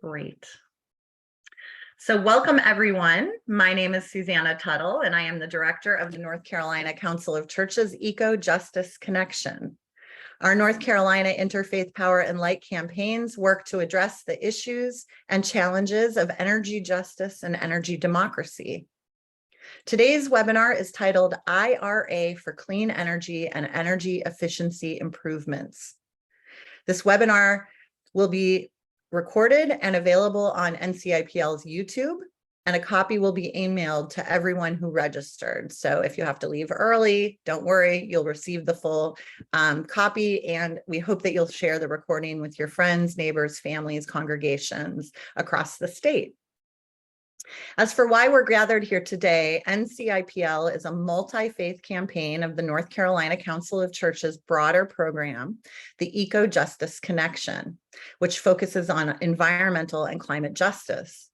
Great. So welcome everyone. My name is Susanna Tuttle and I am the director of the North Carolina Council of Churches Eco-Justice Connection. Our North Carolina Interfaith Power and Light campaigns work to address the issues and challenges of energy justice and energy democracy. Today's webinar is titled IRA for Clean Energy and Energy Efficiency Improvements. This webinar will be recorded and available on NCIPL's YouTube, and a copy will be emailed to everyone who registered. So if you have to leave early, don't worry, you'll receive the full copy, and we hope that you'll share the recording with your friends, neighbors, families, congregations across the state. As for why we're gathered here today, NCIPL is a multi-faith campaign of the North Carolina Council of Churches broader program, the Eco-Justice Connection, which focuses on environmental and climate justice.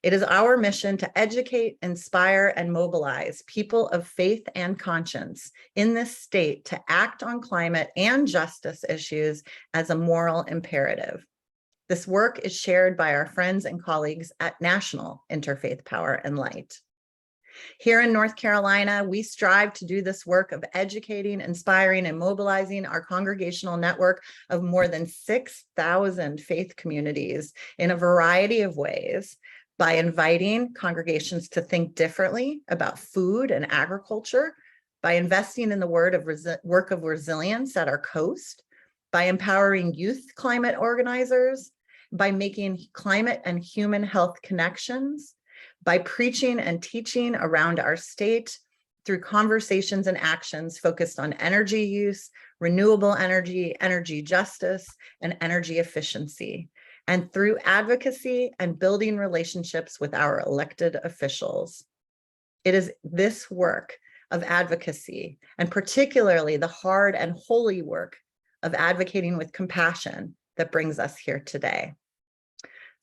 It is our mission to educate, inspire, and mobilize people of faith and conscience in this state to act on climate and justice issues as a moral imperative. This work is shared by our friends and colleagues at National Interfaith Power and Light. Here in North Carolina, we strive to do this work of educating, inspiring, and mobilizing our congregational network of more than 6,000 faith communities in a variety of ways by inviting congregations to think differently about food and agriculture, by investing in the work of resilience at our coast, by empowering youth climate organizers, by making climate and human health connections, by preaching and teaching around our state through conversations and actions focused on energy use, renewable energy, energy justice, and energy efficiency, and through advocacy and building relationships with our elected officials. It is this work of advocacy, and particularly the hard and holy work of advocating with compassion, that brings us here today.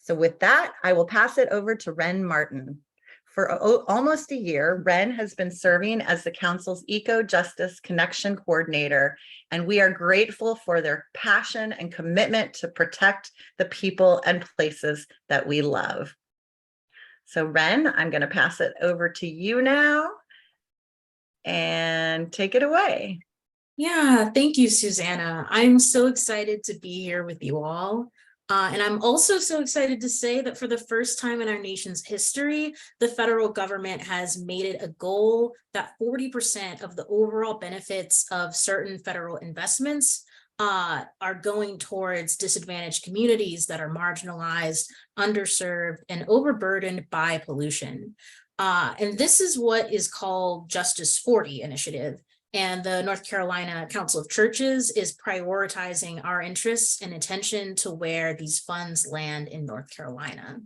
So with that, I will pass it over to Ren Martin. For almost a year, Ren has been serving as the Council's Eco-Justice Connection Coordinator, and we are grateful for their passion and commitment to protect the people and places that we love. So Ren, I'm going to pass it over to you now, and take it away. Yeah, thank you, Susanna. I'm so excited to be here with you all. And I'm also so excited to say that for the first time in our nation's history, the federal government has made it a goal that 40% of the overall benefits of certain federal investments are going towards disadvantaged communities that are marginalized, underserved, and overburdened by pollution. And this is what is called Justice 40 initiative. And the North Carolina Council of Churches is prioritizing our interests and attention to where these funds land in North Carolina.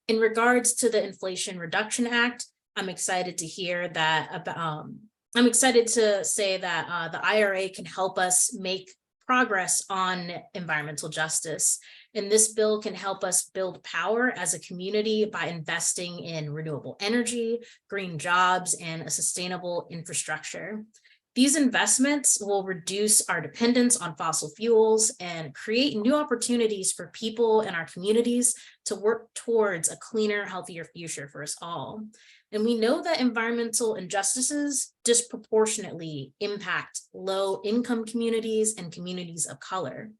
In regards to the Inflation Reduction Act, I'm excited to hear that I'm excited to say that the IRA can help us make progress on environmental justice. And this bill can help us build power as a community by investing in renewable energy, green jobs, and a sustainable infrastructure. These investments will reduce our dependence on fossil fuels and create new opportunities for people in our communities to work towards a cleaner, healthier future for us all. And we know that environmental injustices disproportionately impact low-income communities and communities of color.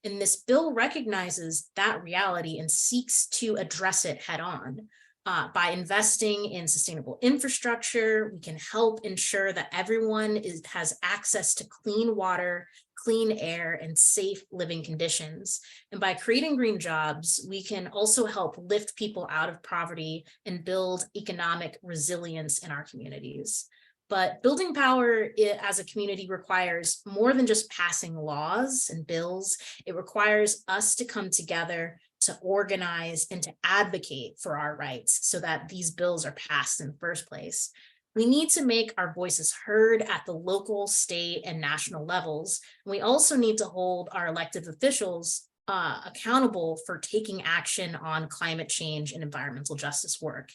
And this bill recognizes that reality and seeks to address it head-on. By investing in sustainable infrastructure, we can help ensure that everyone has access to clean water, clean air, and safe living conditions. And by creating green jobs, we can also help lift people out of poverty and build economic resilience in our communities. But building power as a community requires more than just passing laws and bills. It requires us to come together, to organize, and to advocate for our rights so that these bills are passed in the first place. We need to make our voices heard at the local, state, and national levels. We also need to hold our elected officials accountable for taking action on climate change and environmental justice work.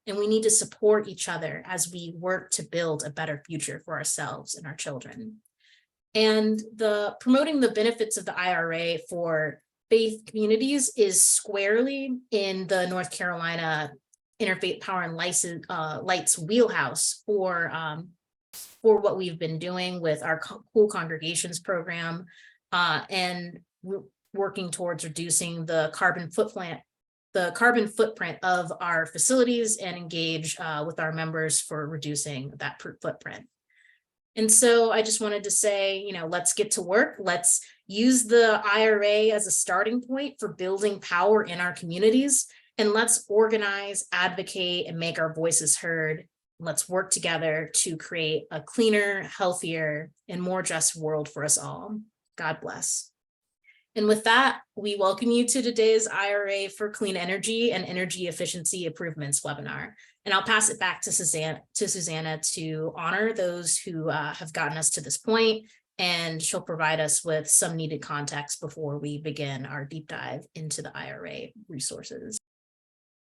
And we need to support each other as we work to build a better future for ourselves and our children. And promoting the benefits of the IRA for faith communities is squarely in the North Carolina Interfaith Power and Light's wheelhouse for what we've been doing with our Cool Congregations program, and working towards reducing the carbon footprint of our facilities, and engage with our members for reducing that footprint. And so I just wanted to say, let's get to work. Let's use the IRA as a starting point for building power in our communities. And let's organize, advocate, and make our voices heard. Let's work together to create a cleaner, healthier, and more just world for us all. God bless. And with that, we welcome you to today's IRA for Clean Energy and Energy Efficiency Improvements webinar. And I'll pass it back to Susanna to honor those who have gotten us to this point, and she'll provide us with some needed context before we begin our deep dive into the IRA resources.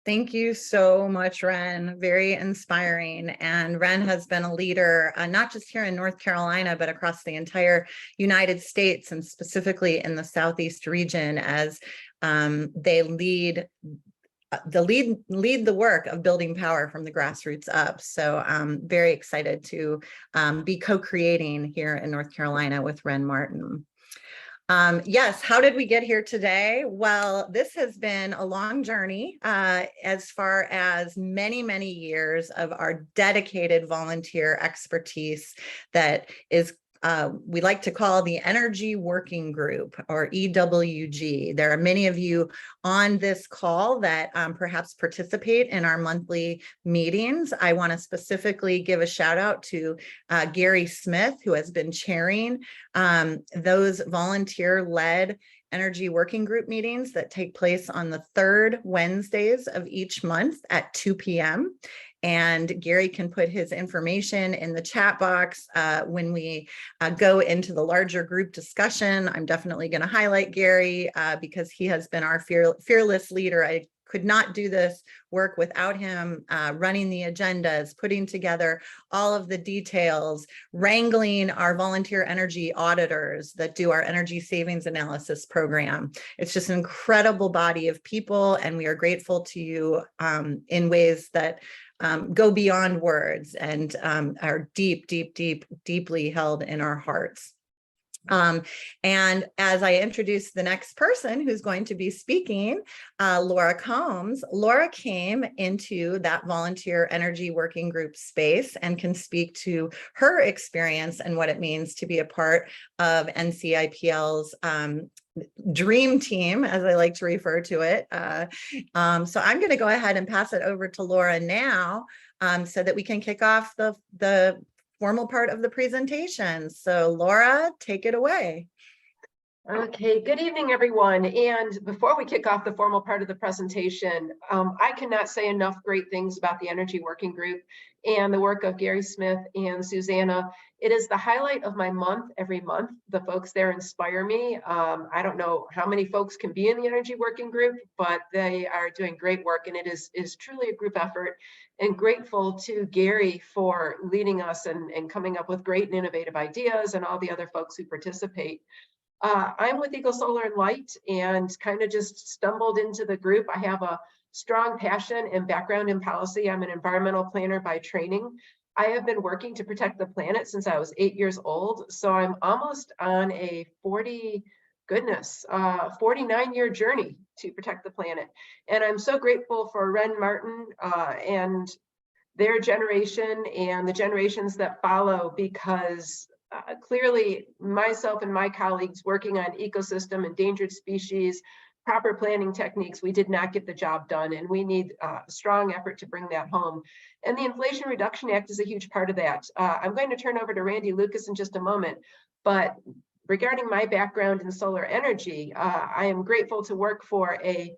Thank you so much, Ren. Very inspiring. And Ren has been a leader, not just here in North Carolina, but across the entire United States, and specifically in the Southeast region, as they lead the work of building power from the grassroots up. So I'm very excited to be co-creating here in North Carolina with Ren Martin. Yes, how did we get here today? Well, this has been a long journey, as far as many, many years of our dedicated volunteer expertise that is we like to call the Energy Working Group, or EWG. There are many of you on this call that perhaps participate in our monthly meetings. I want to specifically give a shout out to Gary Smith, who has been chairing those volunteer-led Energy Working Group meetings that take place on the third Wednesdays of each month at 2 p.m. And Gary can put his information in the chat box when we go into the larger group discussion. I'm definitely going to highlight Gary because he has been our fearless leader. I could not do this work without him, running the agendas, putting together all of the details, wrangling our volunteer energy auditors that do our energy savings analysis program. It's just an incredible body of people, and we are grateful to you in ways that go beyond words and are deeply held in our hearts. And as I introduce the next person who's going to be speaking, Laura Combs, Laura came into that volunteer energy working group space and can speak to her experience and what it means to be a part of NCIPL's dream team, as I like to refer to it. So I'm going to go ahead and pass it over to Laura now, so that we can kick off the formal part of the presentation. So Laura, take it away. Okay, good evening, everyone. And before we kick off the formal part of the presentation, I cannot say enough great things about the Energy Working Group and the work of Gary Smith and Susanna. It is the highlight of my month every month. The folks there inspire me. I don't know how many folks can be in the Energy Working Group, but they are doing great work, and it is truly a group effort. And grateful to Gary for leading us and coming up with great and innovative ideas, and all the other folks who participate. I'm with Eco Solar and Light, and kind of just stumbled into the group. I have a strong passion and background in policy. I'm an environmental planner by training. I have been working to protect the planet since I was 8 years old. So I'm almost on a 49-year journey to protect the planet. And I'm so grateful for Ren Martin and their generation and the generations that follow, because clearly myself and my colleagues working on ecosystem, endangered species, proper planning techniques, we did not get the job done, and we need a strong effort to bring that home. And the Inflation Reduction Act is a huge part of that. I'm going to turn over to Randy Lucas in just a moment, but regarding my background in solar energy, I am grateful to work for a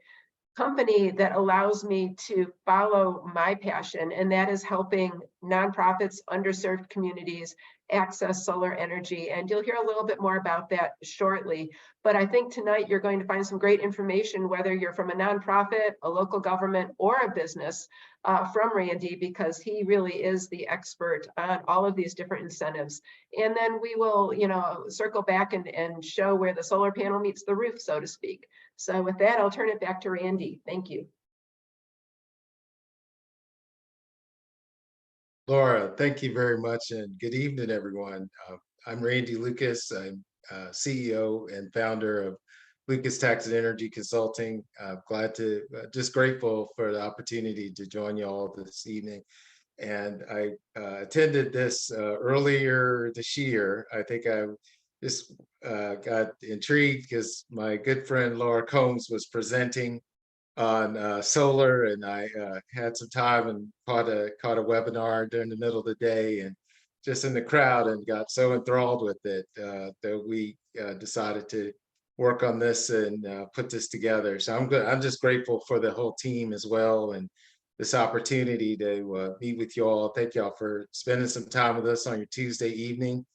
company that allows me to follow my passion, and that is helping nonprofits, underserved communities, access solar energy. And you'll hear a little bit more about that shortly. But I think tonight you're going to find some great information, whether you're from a nonprofit, a local government, or a business, from Randy, because he really is the expert on all of these different incentives. And then we will, circle back and show where the solar panel meets the roof, so to speak. So with that, I'll turn it back to Randy. Thank you. Laura, thank you very much, and good evening, everyone. I'm Randy Lucas. I'm CEO and founder of Lucas Tax and Energy Consulting. Just grateful for the opportunity to join you all this evening. And I attended this earlier this year. I think I just got intrigued because my good friend Laura Combs was presenting on solar, and I had some time and caught a webinar during the middle of the day, and just in the crowd, and got so enthralled with it that we decided to work on this and put this together. So I'm just grateful for the whole team as well, and this opportunity to meet with you all. Thank you all for spending some time with us on your Tuesday evening.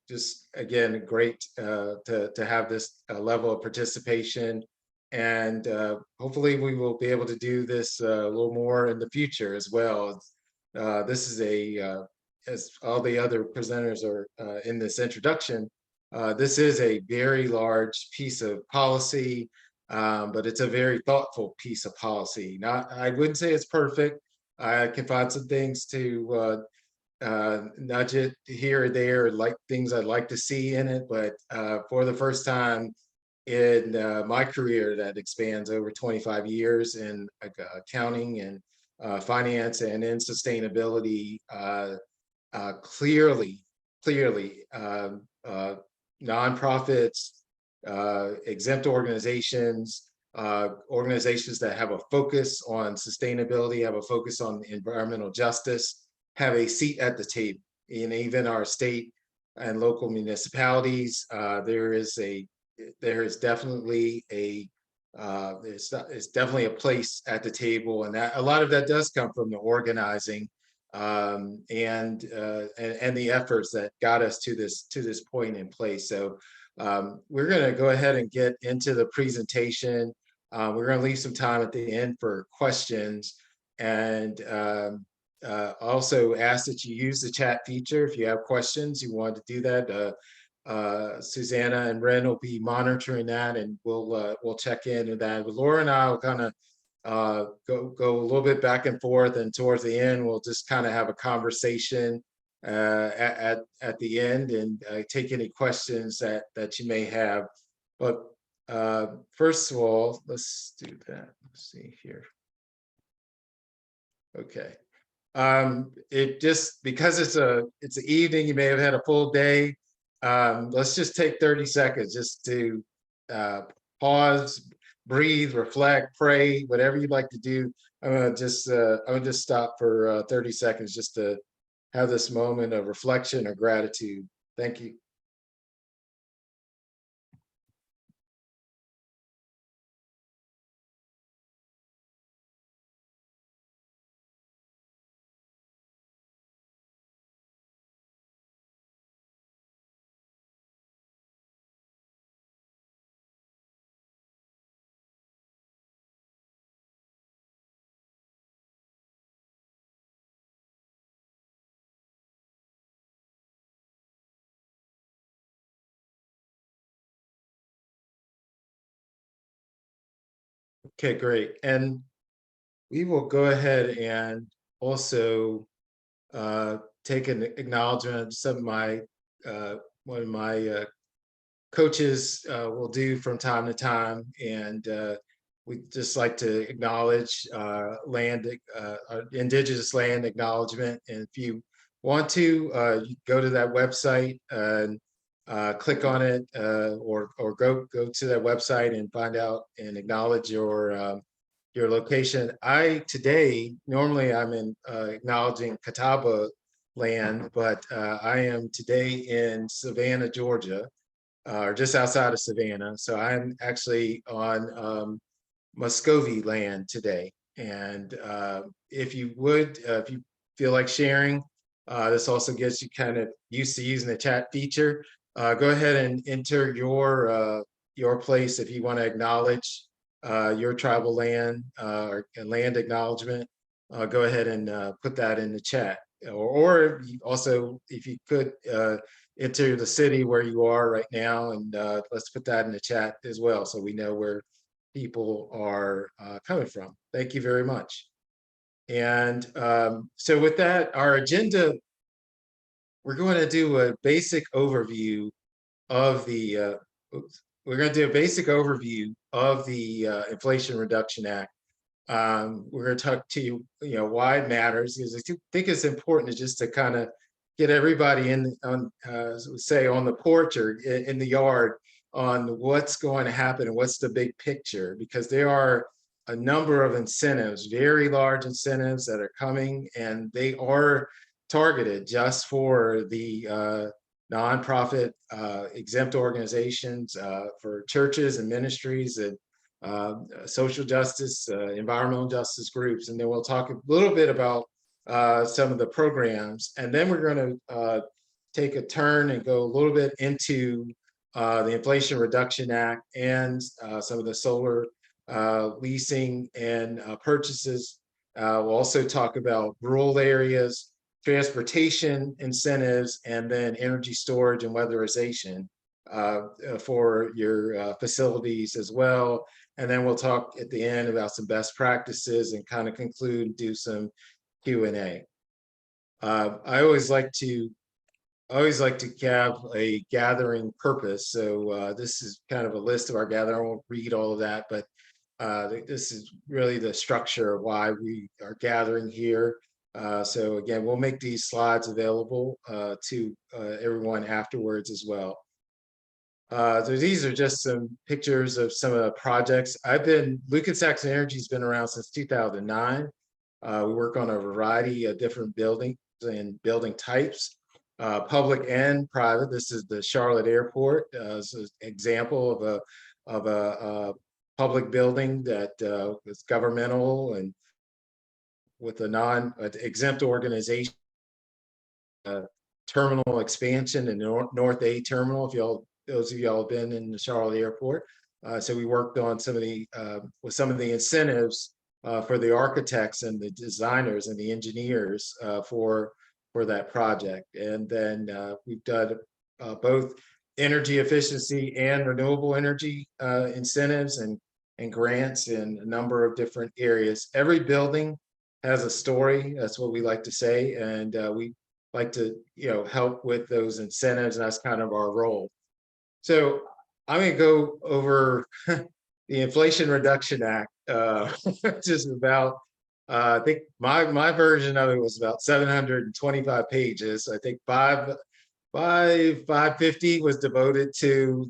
Just again, great to have this level of participation. And hopefully we will be able to do this a little more in the future as well. This is as all the other presenters are in this introduction, this is a very large piece of policy, but it's a very thoughtful piece of policy. I wouldn't say it's perfect. I can find some things to nudge it here or there, like things I'd like to see in it, but for the first time in my career that expands over 25 years in accounting and finance and in sustainability, clearly nonprofits, exempt organizations, organizations that have a focus on sustainability, have a focus on environmental justice, have a seat at the table. And even our state and local municipalities, there is definitely it's definitely a place at the table, and that a lot of that does come from the organizing and the efforts that got us to this point in place. So we're going to go ahead and get into the presentation. We're going to leave some time at the end for questions, and also ask that you use the chat feature if you have questions. You want to do that. Susanna and Ren will be monitoring that, and we'll check in with that. But Laura and I will kind of go a little bit back and forth, and towards the end we'll just kind of have a conversation at the end, and take any questions that you may have. But first of all, let's do that. Let's see here. Okay. It just, because it's an evening, you may have had a full day. Let's just take 30 seconds just to pause, breathe, reflect, pray, whatever you'd like to do. I'm gonna just stop for 30 seconds just to have this moment of reflection or gratitude. Thank you. Okay, great. And we will go ahead and also take an acknowledgement. Some of my one of my coaches will do from time to time, and we just like to acknowledge Indigenous land acknowledgement. And if you want to, you go to that website and click on it, or go to that website and find out and acknowledge your location. Normally I'm in acknowledging Catawba land, but I am today in Savannah, Georgia, or just outside of Savannah. So I'm actually on Muscovy land today. And if you feel like sharing, This also gets you kind of used to using the chat feature. Go ahead and enter your place if you want to acknowledge your tribal land or land acknowledgement. Go ahead and put that in the chat. Or also, if you could enter the city where you are right now, and let's put that in the chat as well, so we know where people are coming from. Thank you very much. And so with that, our agenda, we're going to do a basic overview of the Inflation Reduction Act. We're going to talk to you, why it matters, because I think it's important just to kind of get everybody on the porch or in the yard on what's going to happen and what's the big picture, because there are a number of incentives, very large incentives that are coming, and they are targeted just for the nonprofit exempt organizations, for churches and ministries and social justice, environmental justice groups. And then we'll talk a little bit about some of the programs. And then we're going to take a turn and go a little bit into the Inflation Reduction Act and some of the solar leasing and purchases. We'll also talk about rural areas, transportation incentives, and then energy storage and weatherization for your facilities as well. And then we'll talk at the end about some best practices and kind of conclude, do some Q&A. I always like to have a gathering purpose. So this is kind of a list of our gathering. I won't read all of that, but this is really the structure of why we are gathering here. So again, we'll make these slides available to everyone afterwards as well. So these are just some pictures of some of the projects. Lucan Saxon Energy has been around since 2009. We work on a variety of different buildings and building types, public and private. This is the Charlotte Airport. This is an example of a public building that is governmental and with a non-exempt organization. Terminal expansion in North A terminal, those of y'all have been in the Charlotte Airport. So we worked on some of the with some of the incentives for the architects and the designers and the engineers for that project. And then we've done both energy efficiency and renewable energy incentives and grants in a number of different areas. Every building has a story. That's what we like to say, and we like to help with those incentives, and that's kind of our role. So I'm going to go over the Inflation Reduction Act, which is about, I think my version of it was about 725 pages. I think 550 was devoted to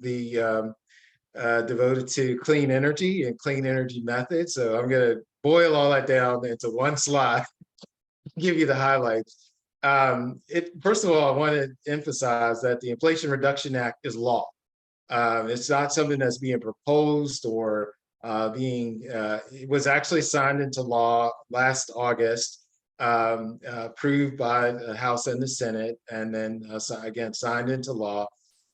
clean energy and clean energy methods. So I'm going to boil all that down into one slide, give you the highlights. First of all, I want to emphasize that the Inflation Reduction Act is law. It's not something that's being proposed or it was actually signed into law last August, approved by the House and the Senate, and then again signed into law.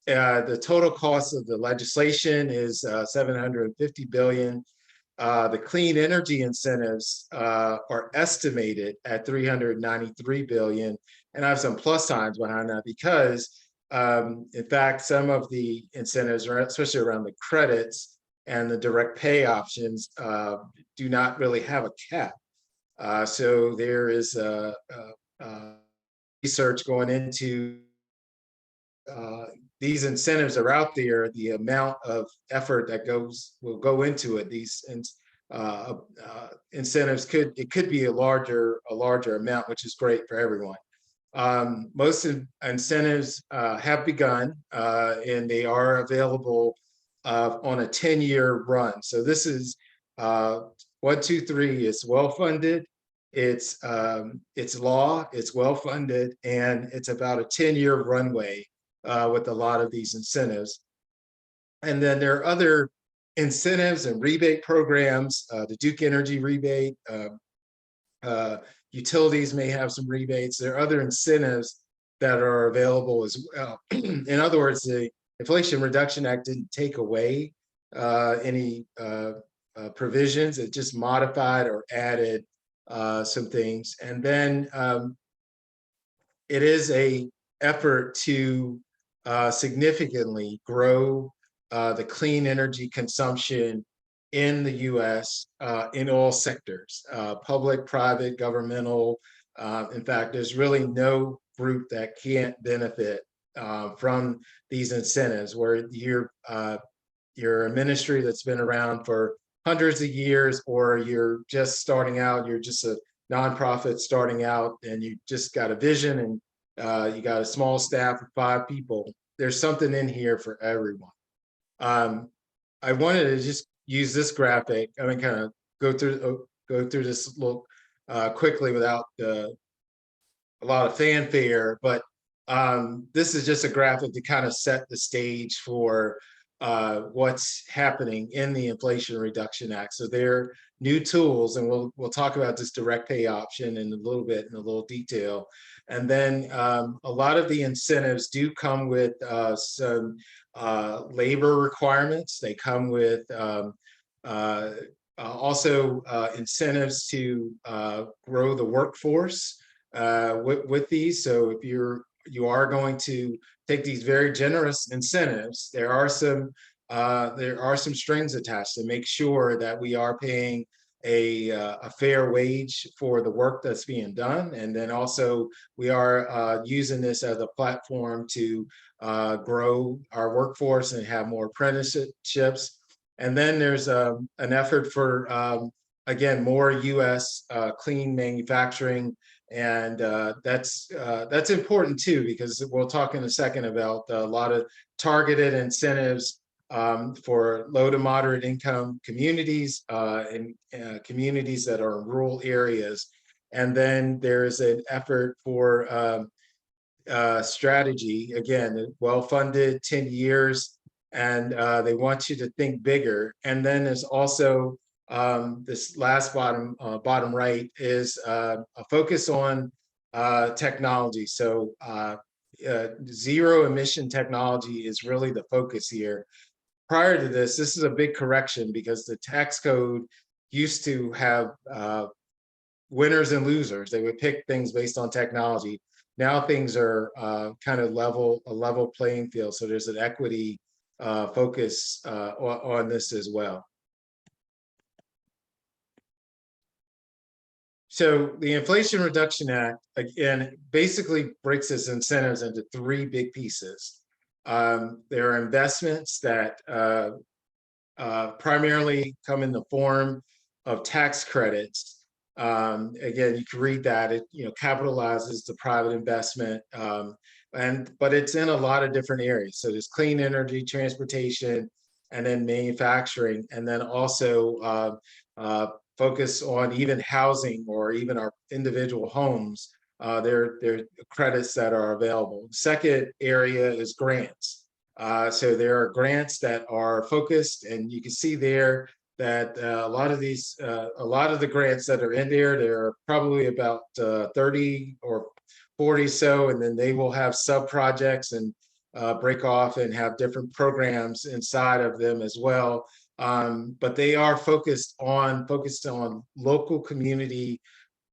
The total cost of the legislation is $750 billion. The clean energy incentives are estimated at $393 billion, and I have some plus signs behind that because in fact, some of the incentives, especially around the credits and the direct pay options, do not really have a cap. So there is research going into these incentives are out there, the amount of effort that will go into it. These incentives could be a larger amount, which is great for everyone. Most incentives have begun, and they are available on a 10-year run. So this is 1, 2, 3. It's well funded. It's law. It's well funded, and it's about a 10-year runway with a lot of these incentives. And then there are other incentives and rebate programs. The Duke Energy rebate Utilities may have some rebates. There are other incentives that are available as well. In other words, the Inflation Reduction Act didn't take away any provisions. It just modified or added some things. And then it is a effort to significantly grow the clean energy consumption in the US in all sectors, public, private, governmental. In fact, there's really no group that can't benefit from these incentives, where you're a ministry that's been around for hundreds of years, or you're just starting out, you're just a nonprofit starting out, and you just got a vision and you got a small staff of 5 people. There's something in here for everyone. I wanted to just use this graphic. I'm gonna kind of go through this little quickly without a lot of fanfare, but this is just a graphic to kind of set the stage for what's happening in the Inflation Reduction Act. So there are new tools, and we'll talk about this direct pay option in a little detail. And then a lot of the incentives do come with some labor requirements. They come with also incentives to grow the workforce with these. So if you are going to take these very generous incentives, there are some strings attached to make sure that we are paying a fair wage for the work that's being done. And then also we are using this as a platform to grow our workforce and have more apprenticeships. And then there's an effort for, again, more US clean manufacturing. And that's important too, because we'll talk in a second about a lot of targeted incentives for low to moderate income communities and communities that are in rural areas. And then there's an effort for strategy, again, well-funded, 10 years, and they want you to think bigger. And then there's also this last bottom right is a focus on technology. So zero emission technology is really the focus here. Prior to this is a big correction, because the tax code used to have winners and losers. They would pick things based on technology. Now things are kind of a level playing field. So there's an equity focus on this as well. So the Inflation Reduction Act, again, basically breaks its incentives into 3 big pieces. There are investments that primarily come in the form of tax credits. Again, you can read that it capitalizes the private investment, but it's in a lot of different areas. So there's clean energy, transportation, and then manufacturing, and then also focus on even housing or even our individual homes. There are credits that are available. Second area is grants. So there are grants that are focused, and you can see there that a lot of the grants that are in there are probably about 30 or 40 so, and then they will have sub projects and break off and have different programs inside of them as well. But they are focused on local community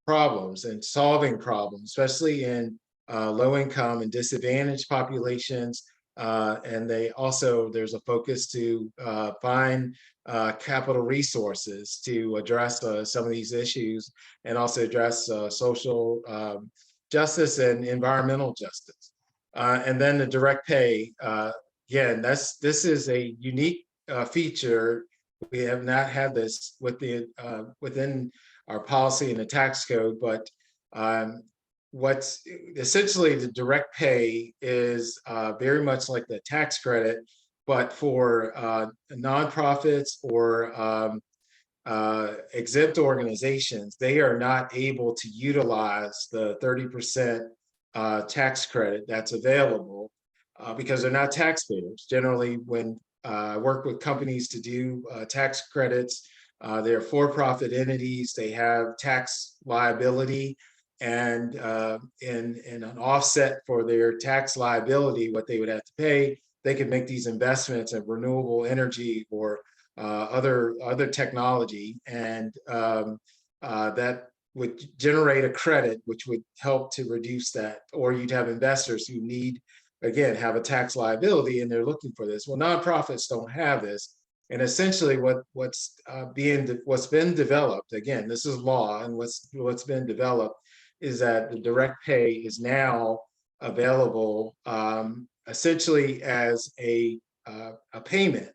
problems and solving problems, especially in low income and disadvantaged populations. And there's a focus to find capital resources to address some of these issues, and also address social justice and environmental justice. And then the direct pay, again, this is a unique feature. We have not had this within our policy in the tax code, but what's essentially the direct pay is very much like the tax credit, but for nonprofits or exempt organizations. They are not able to utilize the 30% tax credit that's available because they're not taxpayers. Generally, when I work with companies to do tax credits, they're for-profit entities. They have tax liability, and in an offset for their tax liability, what they would have to pay, they could make these investments in renewable energy or other technology, and that would generate a credit, which would help to reduce that. Or you'd have investors who need, again, have a tax liability, and they're looking for this. Well, nonprofits don't have this, and essentially what's been developed, again, this is law, and what's been developed is that the direct pay is now available essentially as a payment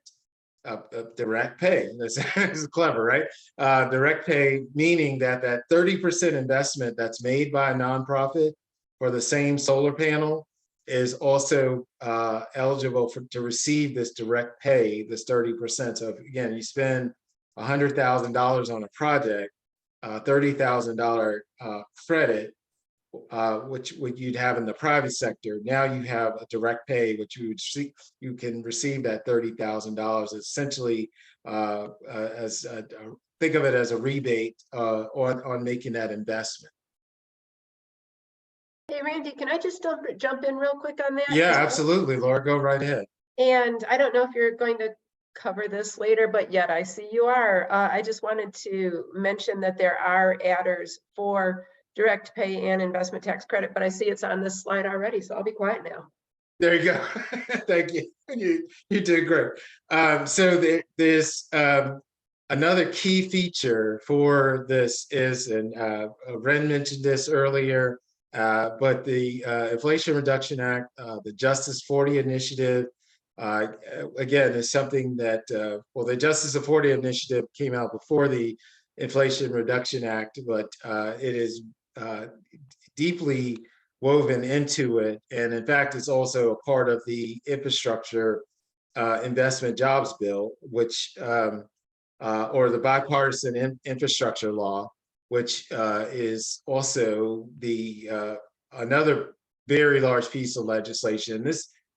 of direct pay. This is clever, right? Direct pay, meaning that 30% investment that's made by a nonprofit for the same solar panel is also eligible to receive this direct pay, this 30%. So if, again, you spend $100,000 on a project, $30,000 credit, which you'd have in the private sector. Now you have a direct pay, which you can receive that $30,000 essentially think of it as a rebate on making that investment. Hey, Randy, can I just jump in real quick on that? Yeah, absolutely, Laura, go right ahead. And I don't know if you're going to cover this later, but yet I see you are. I just wanted to mention that there are adders for direct pay and investment tax credit, but I see it's on this slide already, so I'll be quiet now. There you go. Thank you. You did great. So there's another key feature for this is, and Ren mentioned this earlier, but the Inflation Reduction Act, the Justice 40 initiative, again, is something that, well, the Justice 40 initiative came out before the Inflation Reduction Act, but it is deeply woven into it. And in fact, it's also a part of the infrastructure investment jobs bill, which, or the bipartisan infrastructure law, which is also another very large piece of legislation.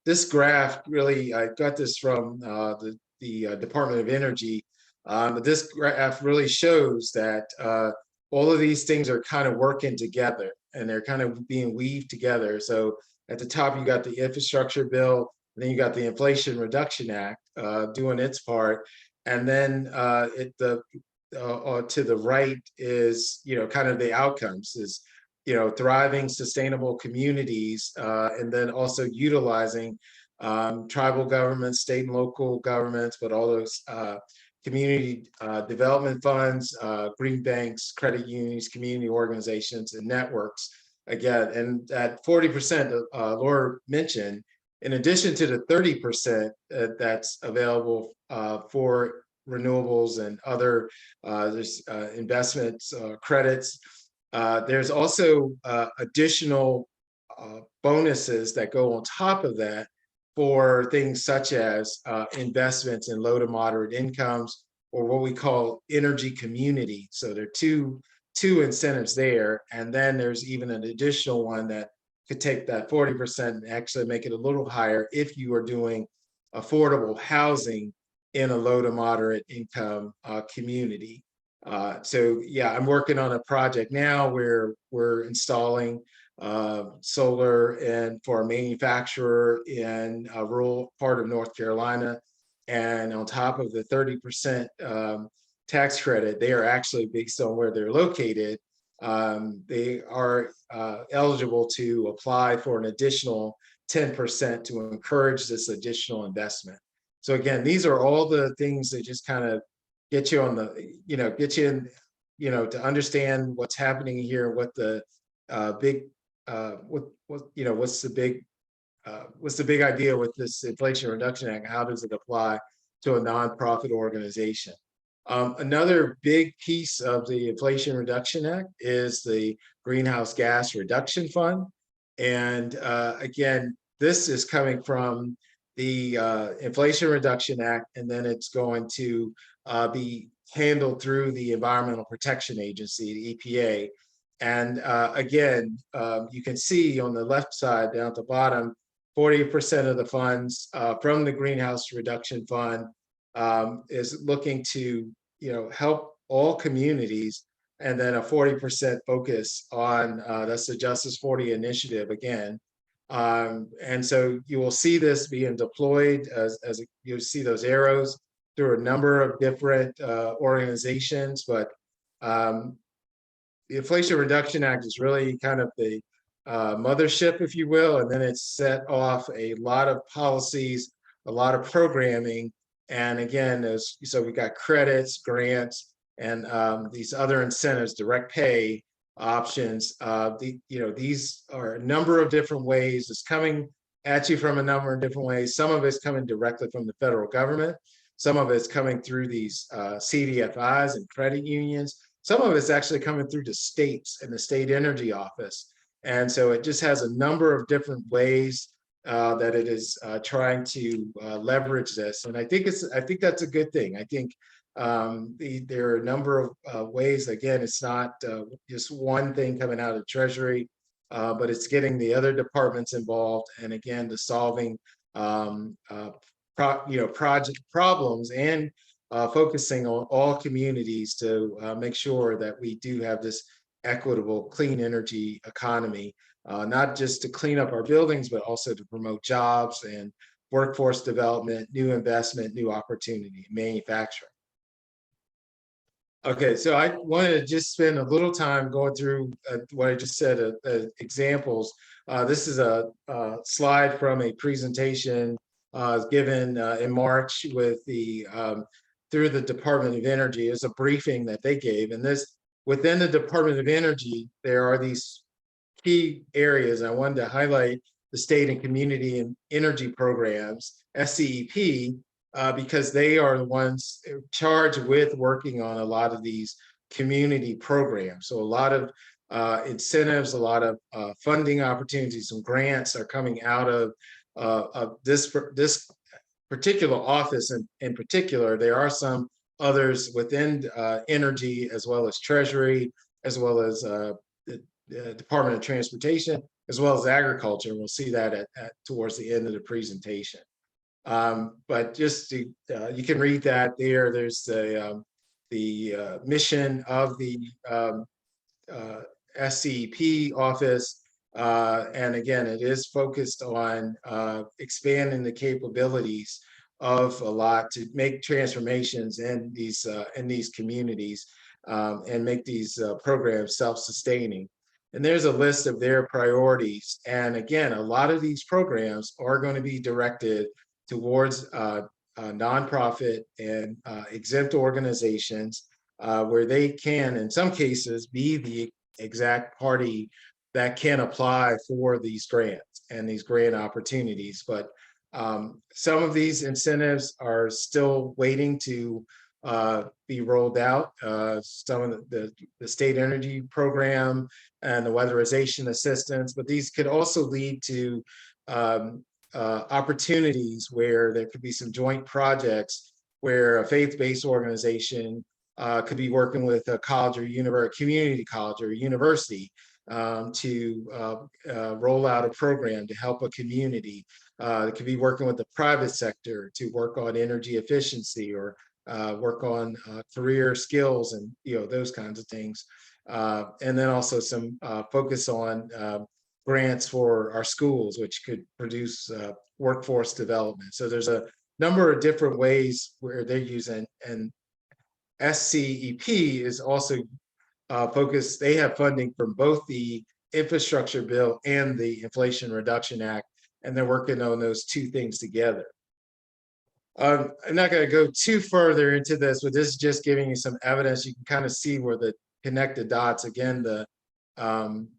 This graph really, I got this from the Department of Energy, but this graph really shows that all of these things are kind of working together, and they're kind of being weaved together. So at the top, you got the infrastructure bill, and then you got the Inflation Reduction Act doing its part, and then to the right is, kind of the outcomes is, thriving, sustainable communities, and then also utilizing tribal governments, state and local governments, but all those community development funds, green banks, credit unions, community organizations, and networks. Again, and that 40% Laura mentioned, in addition to the 30% that's available for renewables and other there's investments, credits, there's also additional bonuses that go on top of that for things such as investments in low to moderate incomes, or what we call energy community. So there are two incentives there. And then there's even an additional one that could take that 40% and actually make it a little higher if you are doing affordable housing in a low to moderate income community. So yeah, I'm working on a project now where we're installing solar and for a manufacturer in a rural part of North Carolina. And on top of the 30% tax credit, they are actually, based on where they're located, they are eligible to apply for an additional 10% to encourage this additional investment. So again, these are all the things that just kind of get you on the, get you in, to understand what's happening here, what the big, what's the big idea with this Inflation Reduction Act? How does it apply to a nonprofit organization? Another big piece of the Inflation Reduction Act is the Greenhouse Gas Reduction Fund. And again, this is coming from the Inflation Reduction Act, and then it's going to be handled through the Environmental Protection Agency, the EPA. And again, you can see on the left side down at the bottom, 40% of the funds from the Greenhouse Reduction Fund is looking to help all communities and then a 40% focus on that's the Justice 40 initiative again. And so you will see this being deployed as you see those arrows through a number of different organizations, but the Inflation Reduction Act is really kind of the mothership, if you will, and then it's set off a lot of policies, a lot of programming, and again, so we got credits, grants, and these other incentives, direct pay options. These are a number of different ways. It's coming at you from a number of different ways. Some of it's coming directly from the federal government. Some of it's coming through these CDFIs and credit unions. Some of it's actually coming through the states and the state energy office. And so it just has a number of different ways that it is trying to leverage this. And I think that's a good thing. I think there are a number of ways. Again, it's not just one thing coming out of Treasury, but it's getting the other departments involved. And again, the solving project problems and focusing on all communities to make sure that we do have this equitable, clean energy economy, not just to clean up our buildings, but also to promote jobs and workforce development, new investment, new opportunity, manufacturing. Okay, so I wanted to just spend a little time going through what I just said, examples. This is a slide from a presentation given in March with the through the Department of Energy. It's a briefing that they gave, and this within the Department of Energy, there are these key areas. I wanted to highlight the state and community and energy programs, SCEP, because they are the ones charged with working on a lot of these community programs. So a lot of incentives, a lot of funding opportunities and grants are coming out of this particular office. And in particular, there are some others within energy, as well as Treasury, as well as the Department of Transportation, as well as agriculture. We'll see that towards the end of the presentation. But just to, you can read that there. There's the mission of the SCEP office. And again, it is focused on expanding the capabilities of a lot to make transformations in these communities and make these programs self-sustaining. And there's a list of their priorities. And again, a lot of these programs are going to be directed towards nonprofit and exempt organizations where they can, in some cases, be the exact party that can apply for these grants and these grant opportunities. But some of these incentives are still waiting to be rolled out. Some of the state energy program and the weatherization assistance, but these could also lead to opportunities where there could be some joint projects where a faith-based organization could be working with a college or community college or university to roll out a program to help a community. It could be working with the private sector to work on energy efficiency or work on career skills and those kinds of things. And then also some focus on grants for our schools, which could produce workforce development. So there's a number of different ways where they're using, and SCEP is also focused. They have funding from both the infrastructure bill and the Inflation Reduction Act, and they're working on those two things together. I'm not going to go too further into this, but this is just giving you some evidence. You can kind of see where the connected dots. Again,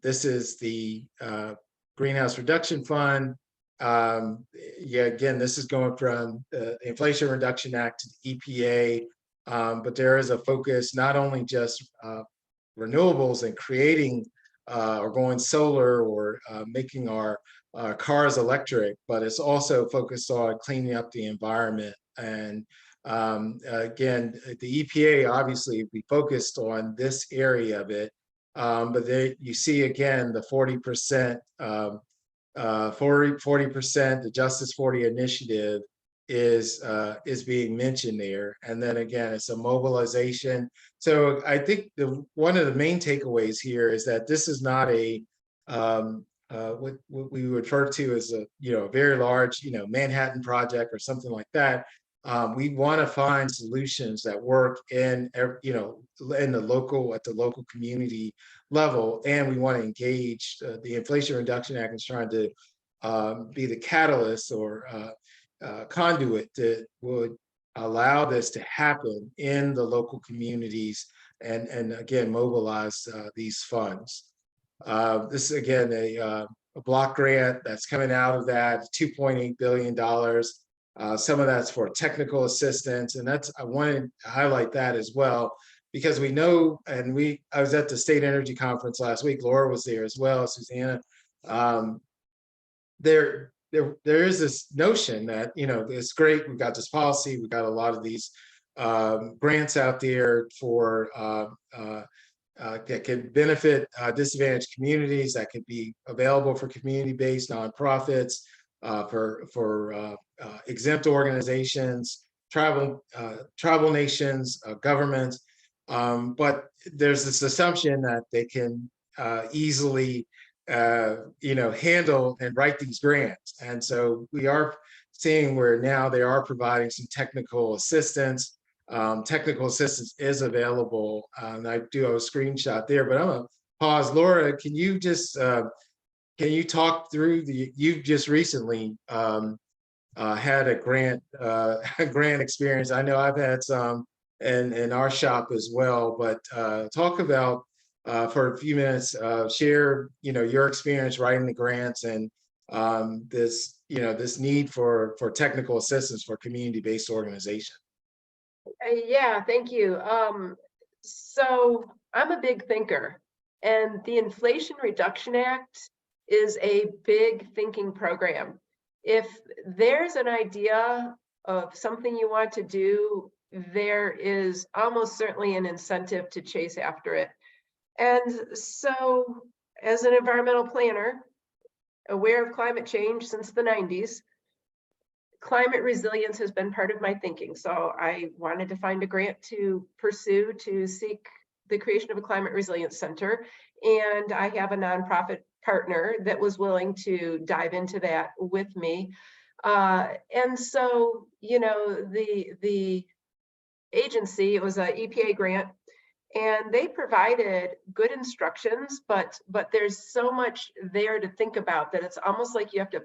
this is the Greenhouse Reduction Fund. Again, this is going from the Inflation Reduction Act to the EPA, but there is a focus not only just renewables and creating or going solar or making our cars electric, but it's also focused on cleaning up the environment. And again, the EPA obviously we focused on this area of it, but there you see again the 40%, 40%, the Justice 40 initiative is being mentioned there. And then again, it's a mobilization. So I think one of the main takeaways here is that this is not a what we refer to as a very large Manhattan project or something like that. We want to find solutions that work in in the local community level, and we want to engage. The Inflation Reduction Act is trying to be the catalyst or conduit that would allow this to happen in the local communities and again mobilize these funds. This is again a block grant that's coming out of that $2.8 billion. Some of that's for technical assistance, and I wanted to highlight that as well, because we know, and I was at the State Energy Conference last week. Laura was there as well, Susanna. There is this notion that it's great. We've got this policy. We've got a lot of these grants out there for that could benefit disadvantaged communities, that could be available for community-based nonprofits, for exempt organizations, tribal nations, governments. But there's this assumption that they can easily handle and write these grants. And so we are seeing where now they are providing some technical assistance. Technical assistance is available. And I do have a screenshot there, but I'm gonna pause. Laura, can you just talk through you've just recently had a grant experience. I know I've had some in our shop as well, but talk about for a few minutes, share your experience writing the grants and this need for technical assistance for community-based organization. Yeah, thank you. So I'm a big thinker, and the Inflation Reduction Act is a big thinking program. If there's an idea of something you want to do, there is almost certainly an incentive to chase after it. And so as an environmental planner, aware of climate change since the 90s, climate resilience has been part of my thinking. So I wanted to find a grant to pursue to seek the creation of a climate resilience center. And I have a nonprofit partner that was willing to dive into that with me. And so, the agency, it was an EPA grant, and they provided good instructions, but there's so much there to think about that it's almost like you have to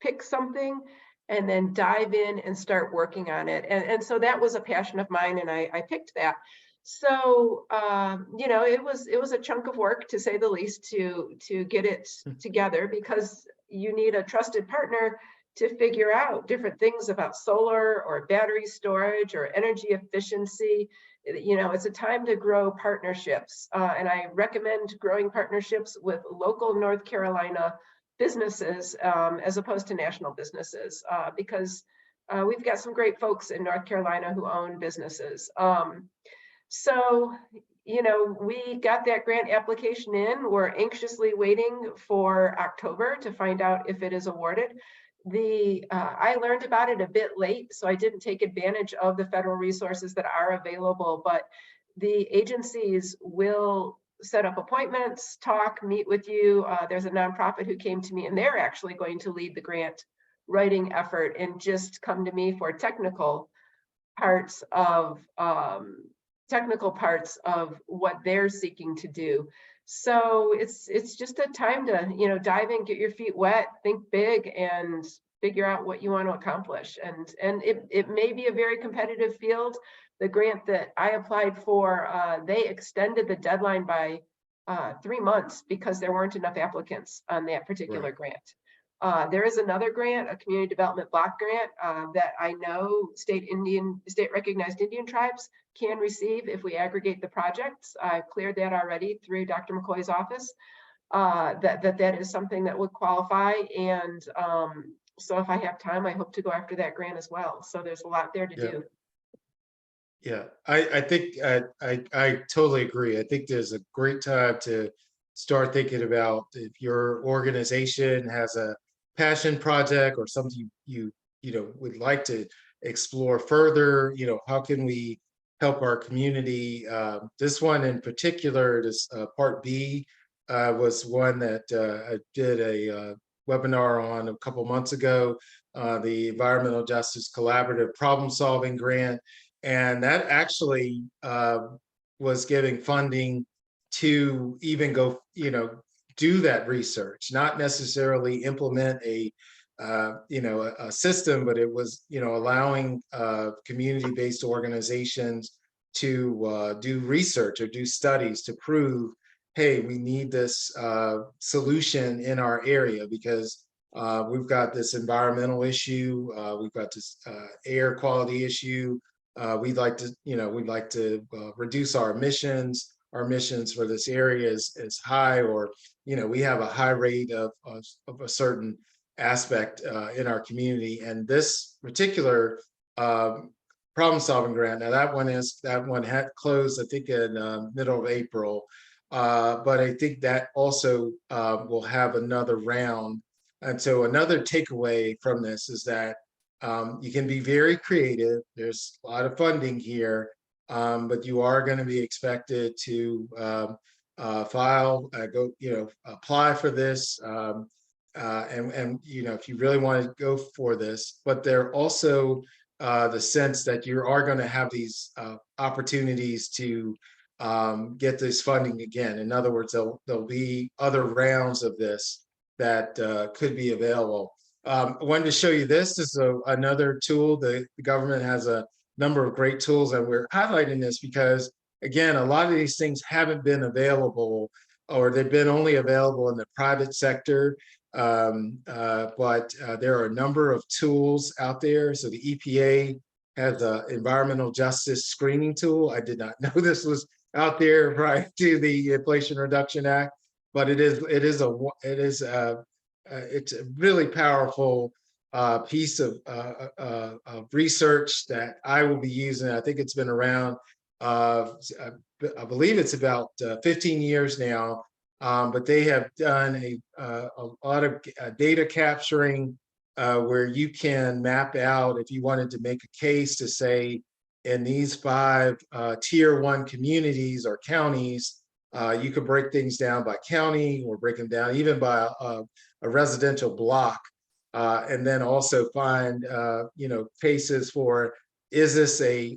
pick something and then dive in and start working on it. And so that was a passion of mine, and I picked that. So it was a chunk of work, to say the least, to get it together, because you need a trusted partner to figure out different things about solar or battery storage or energy efficiency. It's a time to grow partnerships, and I recommend growing partnerships with local North Carolina businesses as opposed to national businesses, because we've got some great folks in North Carolina who own businesses. So we got that grant application in. We're anxiously waiting for October to find out if it is awarded. I learned about it a bit late, so I didn't take advantage of the federal resources that are available, but the agencies will set up appointments, meet with you. There's a nonprofit who came to me, and they're actually going to lead the grant writing effort and just come to me for technical parts of what they're seeking to do. So it's just a time to dive in, get your feet wet, think big, and figure out what you want to accomplish. And it may be a very competitive field. The grant that I applied for, they extended the deadline by 3 months because there weren't enough applicants on that particular grant. There is another grant, a community development block grant, that I know state recognized Indian tribes can receive if we aggregate the projects. I've cleared that already through Dr. McCoy's office. That is something that would qualify. And so if I have time, I hope to go after that grant as well. So there's a lot there to do. Yeah, I think I totally agree. I think there's a great time to start thinking about if your organization has a passion project or something you would like to explore further, how can we help our community. This one in particular, this part B, was one that I did a webinar on a couple months ago, the Environmental Justice Collaborative Problem Solving Grant. And that actually was giving funding to even go, do that research, not necessarily implement a system, but it was, allowing community-based organizations to do research or do studies to prove, hey, we need this solution in our area because we've got this environmental issue, we've got this air quality issue. We'd like to reduce our emissions. Our emissions for this area is high, or we have a high rate of a certain aspect in our community. And this particular problem solving grant, now that one had closed, I think, in middle of April, but I think that also will have another round. And so another takeaway from this is that you can be very creative. There's a lot of funding here, but you are going to be expected to apply for this. And if you really want to go for this, but there also the sense that you are going to have these opportunities to get this funding again. In other words, there'll be other rounds of this that could be available. I wanted to show you this. This is another tool. The government has a number of great tools, and we're highlighting this because, again, a lot of these things haven't been available, or they've been only available in the private sector. But there are a number of tools out there. So the EPA has an environmental justice screening tool. I did not know this was out there prior to the Inflation Reduction Act, but it's a really powerful piece of research that I will be using. I think it's been around. I believe it's about 15 years now. But they have done a lot of data capturing where you can map out, if you wanted to make a case to say, in these 5 tier 1 communities or counties, you could break things down by county or break them down even by a residential block, and then also find cases for, is this a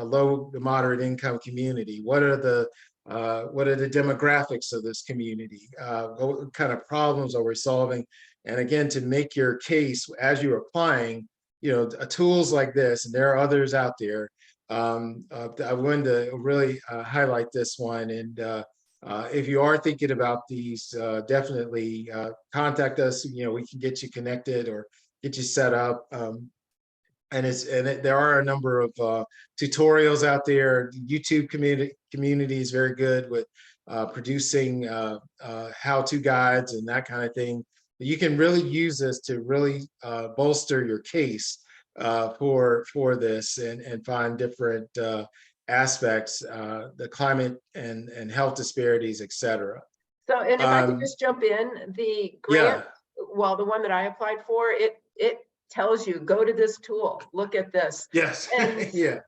low to moderate income community? What are the demographics of this community? What kind of problems are we solving? And again, to make your case as you're applying, tools like this, and there are others out there. I wanted to really highlight this one. And if you are thinking about these, definitely contact us. We can get you connected or get you set up. There are a number of tutorials out there. The YouTube community is very good with producing how-to guides and that kind of thing. But you can really use this to really bolster your case for this and find different aspects, the climate and health disparities, et cetera. So, and if I could just jump in, the grant, well, the one that I applied for, it tells you, go to this tool, look at this. Yes. And, yeah.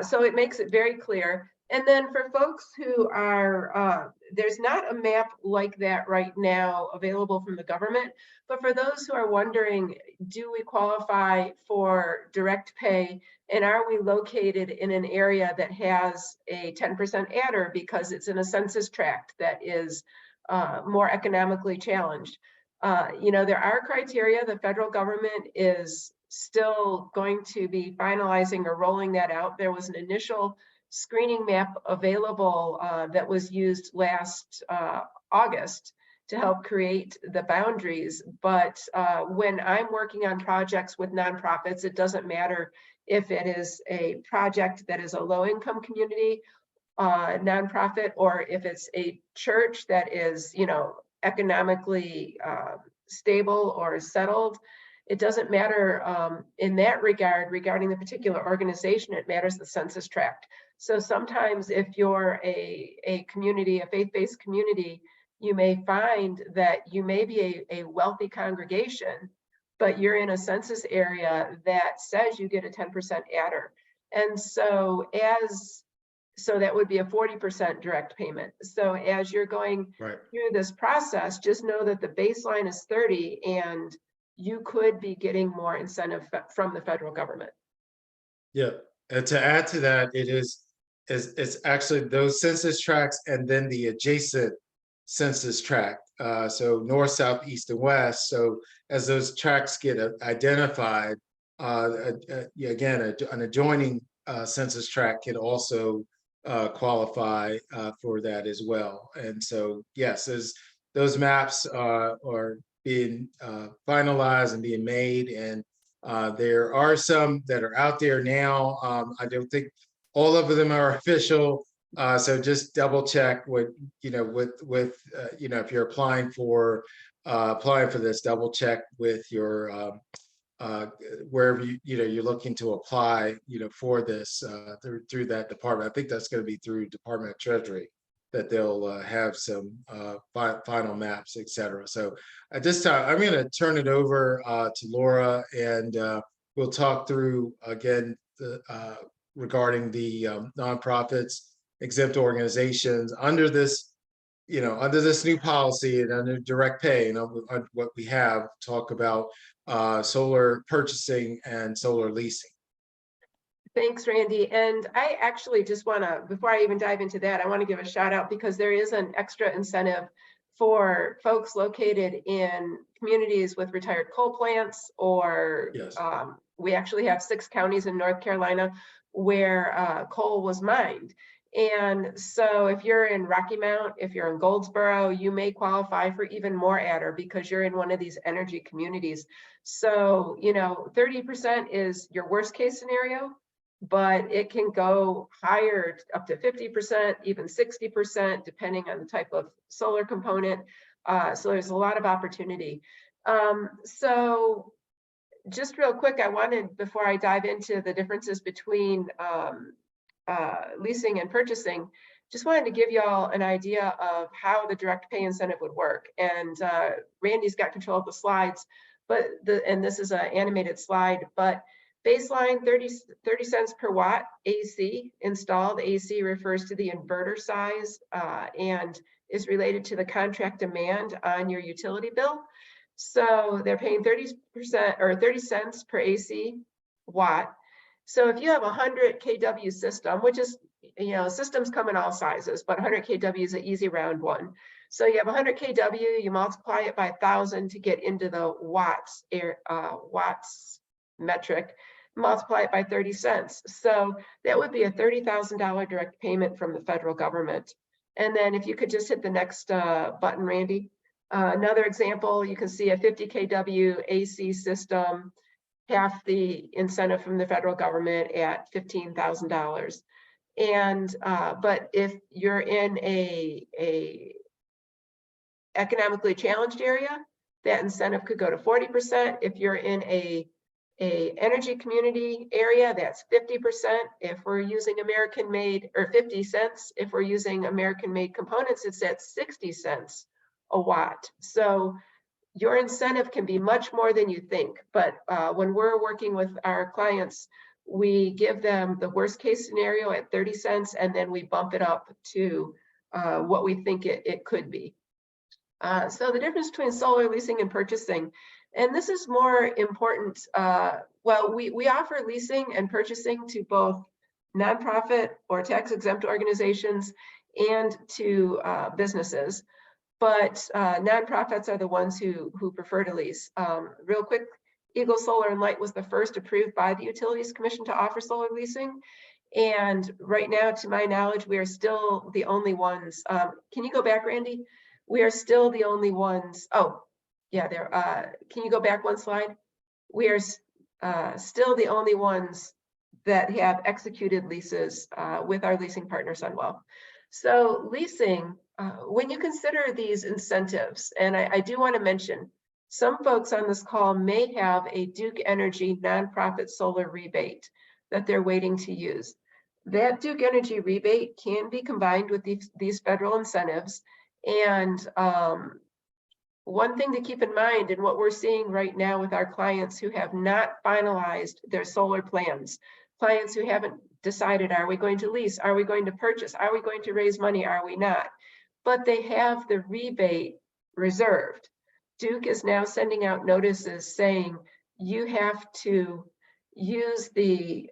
So it makes it very clear. And then for folks who are, there's not a map like that right now available from the government, but for those who are wondering, do we qualify for direct pay? And are we located in an area that has a 10% adder because it's in a census tract that is more economically challenged? There are criteria. The federal government is still going to be finalizing or rolling that out. There was an initial screening map available that was used last August to help create the boundaries. But when I'm working on projects with nonprofits, it doesn't matter if it is a project that is a low-income community nonprofit, or if it's a church that is, economically stable or settled. It doesn't matter in that regard. Regarding the particular organization, it matters the census tract. So sometimes if you're a community, a faith-based community, you may find that you may be a wealthy congregation, but you're in a census area that says you get a 10% adder. And so that would be a 40% direct payment. So as you're going Right. through this process, just know that the baseline is 30 and you could be getting more incentive from the federal government. Yeah, and to add to that, it's actually those census tracts and then the adjacent census tract. So north, south, east, and west. So as those tracts get identified, again, an adjoining census tract can also qualify for that as well. And so, yes, as those maps are being finalized and being made, and there are some that are out there now. I don't think all of them are official. So just double check what, with if you're applying for this, double check with your wherever you're looking to apply, for this through that department. I think that's going to be through Department of Treasury that they'll have some final maps, etc. So at this time, I'm going to turn it over to Laura, and we'll talk through again regarding the nonprofits, exempt organizations under this, under this new policy and under direct pay, what we have, talk about solar purchasing and solar leasing. Thanks, Randy. And I actually just want to, before I even dive into that, I want to give a shout out because there is an extra incentive for folks located in communities with retired coal plants, or Yes. We actually have 6 counties in North Carolina where coal was mined. And so if you're in Rocky Mount, if you're in Goldsboro, you may qualify for even more adder because you're in one of these energy communities. So, 30% is your worst case scenario, but it can go higher, up to 50%, even 60%, depending on the type of solar component. So there's a lot of opportunity. So just real quick, I wanted, before I dive into the differences between leasing and purchasing, just wanted to give y'all an idea of how the direct pay incentive would work. And Randy's got control of the slides, and this is an animated slide, but baseline 30 cents per watt AC installed. AC refers to the inverter size and is related to the contract demand on your utility bill. So they're paying 30% or 30 cents per AC watt. So if you have a 100 kW system, which is, systems come in all sizes, but 100 kW is an easy round one. So you have 100 kW, you multiply it by 1,000 to get into the watts metric, multiply it by 30 cents. So that would be a $30,000 direct payment from the federal government. And then if you could just hit the next button, Randy. Another example, you can see a 50 kW AC system, half the incentive from the federal government at $15,000. And but if you're in a economically challenged area, that incentive could go to 40%. If you're in a energy community area, that's 50%. If we're using American made, or 50 cents. If we're using American made components, it's at 60 cents a watt. So your incentive can be much more than you think. But when we're working with our clients, we give them the worst case scenario at 30 cents, and then we bump it up to what we think it could be. So the difference between solar leasing and purchasing, and this is more important. Well, we offer leasing and purchasing to both nonprofit or tax-exempt organizations and to businesses. But nonprofits are the ones who prefer to lease. Real quick, Eagle Solar and Light was the first approved by the Utilities Commission to offer solar leasing. And right now, to my knowledge, we are still the only ones. Can you go back, Randy? We are still the only ones. Oh, yeah, there. Can you go back one slide? We are still the only ones that have executed leases with our leasing partner, Sunwell. So leasing, when you consider these incentives, and I do want to mention, some folks on this call may have a Duke Energy nonprofit solar rebate that they're waiting to use. That Duke Energy rebate can be combined with these federal incentives, and one thing to keep in mind, and what we're seeing right now with our clients who have not finalized their solar plans, clients who haven't decided, are we going to lease? Are we going to purchase? Are we going to raise money? Are we not? But they have the rebate reserved. Duke is now sending out notices saying you have to use the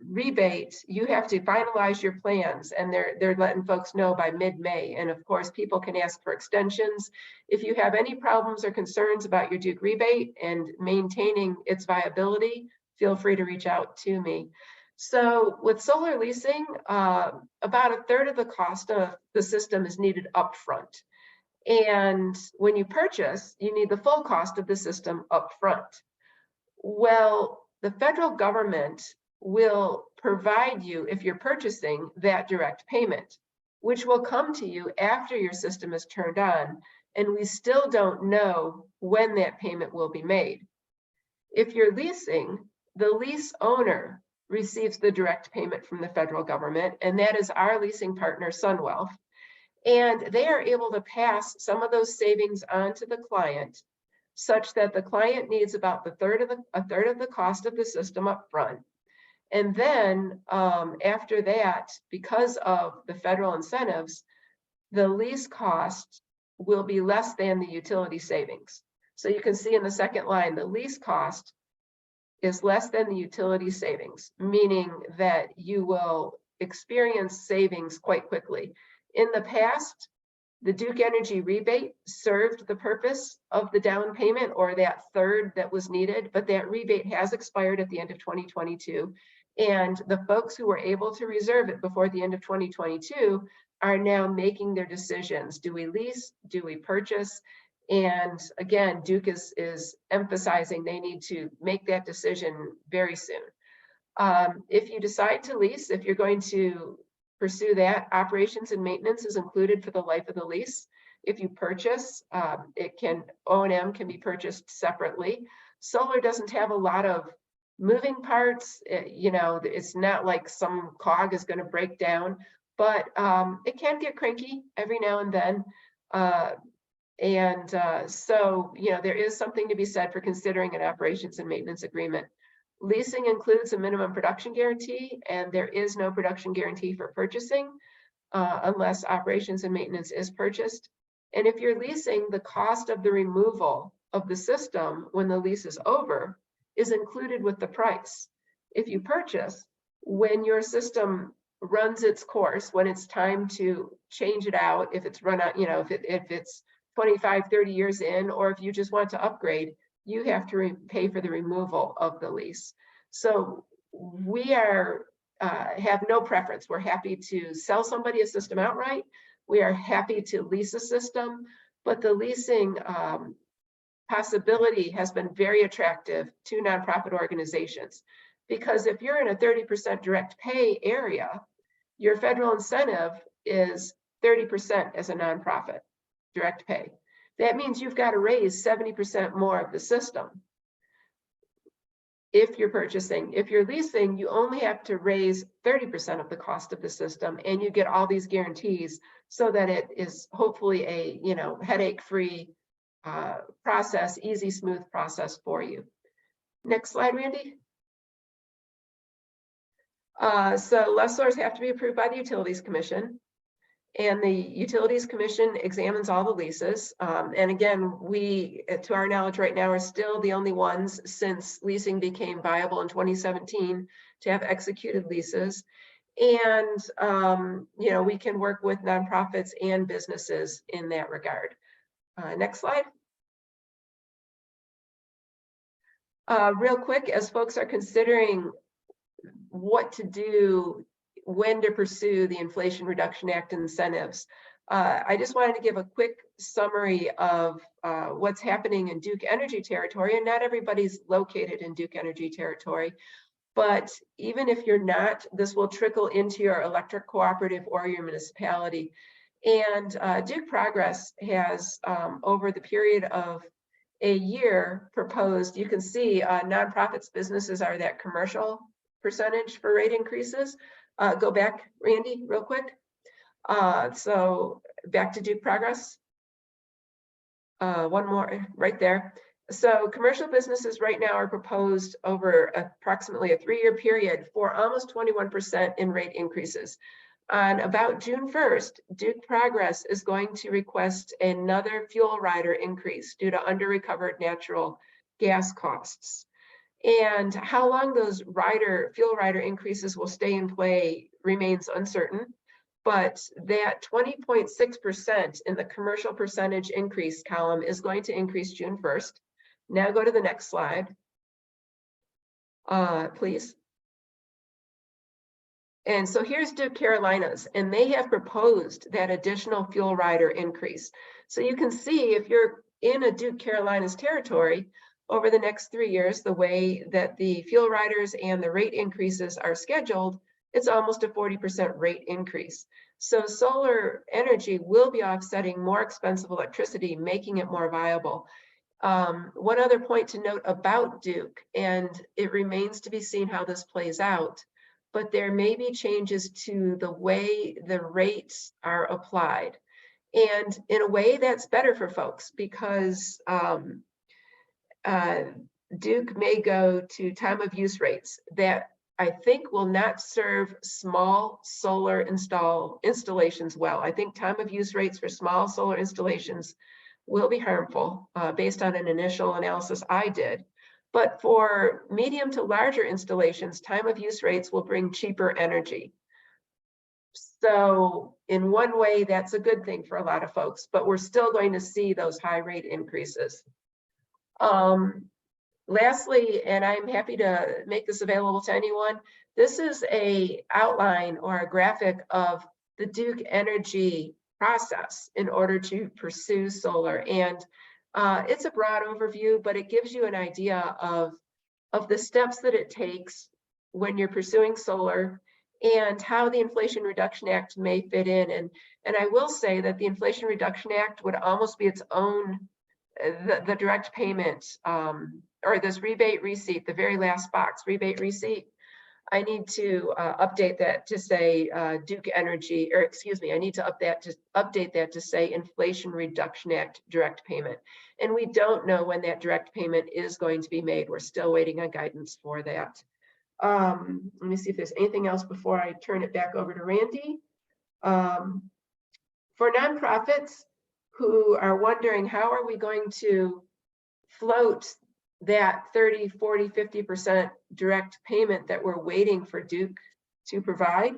rebate, you have to finalize your plans, and they're letting folks know by mid-May. And of course, people can ask for extensions. If you have any problems or concerns about your Duke rebate and maintaining its viability, feel free to reach out to me. So with solar leasing, about a third of the cost of the system is needed upfront. And when you purchase, you need the full cost of the system upfront. Well, the federal government will provide you, if you're purchasing, that direct payment, which will come to you after your system is turned on, and we still don't know when that payment will be made. If you're leasing, the lease owner receives the direct payment from the federal government, and that is our leasing partner, SunWealth, and they are able to pass some of those savings on to the client, such that the client needs about a third of the cost of the system up front. And then after that, because of the federal incentives, the lease cost will be less than the utility savings. So you can see in the second line, the lease cost is less than the utility savings, meaning that you will experience savings quite quickly. In the past, the Duke Energy rebate served the purpose of the down payment, or that third that was needed, but that rebate has expired at the end of 2022. And the folks who were able to reserve it before the end of 2022 are now making their decisions. Do we lease? Do we purchase? And again, Duke is emphasizing they need to make that decision very soon. If you decide to lease, if you're going to pursue that, operations and maintenance is included for the life of the lease. If you purchase, O&M can be purchased separately. Solar doesn't have a lot of moving parts. It's not like some cog is going to break down, but it can get cranky every now and then. So there is something to be said for considering an operations and maintenance agreement. Leasing includes a minimum production guarantee, and there is no production guarantee for purchasing unless operations and maintenance is purchased. And if you're leasing, the cost of the removal of the system when the lease is over is included with the price. If you purchase, when your system runs its course, when it's time to change it out, if it's run out, if it's 25, 30 years in, or if you just want to upgrade, you have to pay for the removal of the lease. So we have no preference. We're happy to sell somebody a system outright. We are happy to lease a system, but the leasing possibility has been very attractive to nonprofit organizations, because if you're in a 30% direct pay area, your federal incentive is 30% as a nonprofit direct pay. That means you've got to raise 70% more of the system if you're purchasing. If you're leasing, you only have to raise 30% of the cost of the system, and you get all these guarantees so that it is hopefully a headache-free process, easy, smooth process for you. Next slide, Randy. So lessors have to be approved by the Utilities Commission. And the Utilities Commission examines all the leases. And again, we, to our knowledge right now, are still the only ones, since leasing became viable in 2017, to have executed leases. And, we can work with nonprofits and businesses in that regard. Next slide. Real quick, as folks are considering what to do, when to pursue the Inflation Reduction Act incentives, I just wanted to give a quick summary of what's happening in Duke Energy territory. And not everybody's located in Duke Energy territory, but even if you're not, this will trickle into your electric cooperative or your municipality. And Duke Progress has, over the period of a year, proposed, you can see nonprofits, businesses are that commercial percentage for rate increases. Go back, Randy, real quick. So back to Duke Progress. one more right there. So commercial businesses right now are proposed over approximately a 3-year period for almost 21% in rate increases. On about June 1st, Duke Progress is going to request another fuel rider increase due to under-recovered natural gas costs. And how long those fuel rider increases will stay in play remains uncertain, but that 20.6% in the commercial percentage increase column is going to increase June 1st. Now go to the next slide, please. And so here's Duke Carolinas, and they have proposed that additional fuel rider increase. So you can see if you're in a Duke Carolinas territory over the next 3 years, the way that the fuel riders and the rate increases are scheduled, it's almost a 40% rate increase. So solar energy will be offsetting more expensive electricity, making it more viable. One other point to note about Duke, and it remains to be seen how this plays out, but there may be changes to the way the rates are applied. And in a way that's better for folks because Duke may go to time of use rates that I think will not serve small solar installations well. I think time of use rates for small solar installations will be harmful based on an initial analysis I did. But for medium to larger installations, time of use rates will bring cheaper energy. So in one way, that's a good thing for a lot of folks, but we're still going to see those high rate increases. Lastly, and I'm happy to make this available to anyone, this is a outline or a graphic of the Duke Energy process in order to pursue solar. And it's a broad overview, but it gives you an idea of the steps that it takes when you're pursuing solar and how the Inflation Reduction Act may fit in. And I will say that the Inflation Reduction Act would almost be its own, the direct payment, or this rebate receipt, the very last box, rebate receipt. I need to update that to say Duke Energy, or excuse me, I need to update that to say Inflation Reduction Act direct payment. And we don't know when that direct payment is going to be made. We're still waiting on guidance for that. Let me see if there's anything else before I turn it back over to Randy. For nonprofits who are wondering how are we going to float that 30, 40, 50% direct payment that we're waiting for Duke to provide,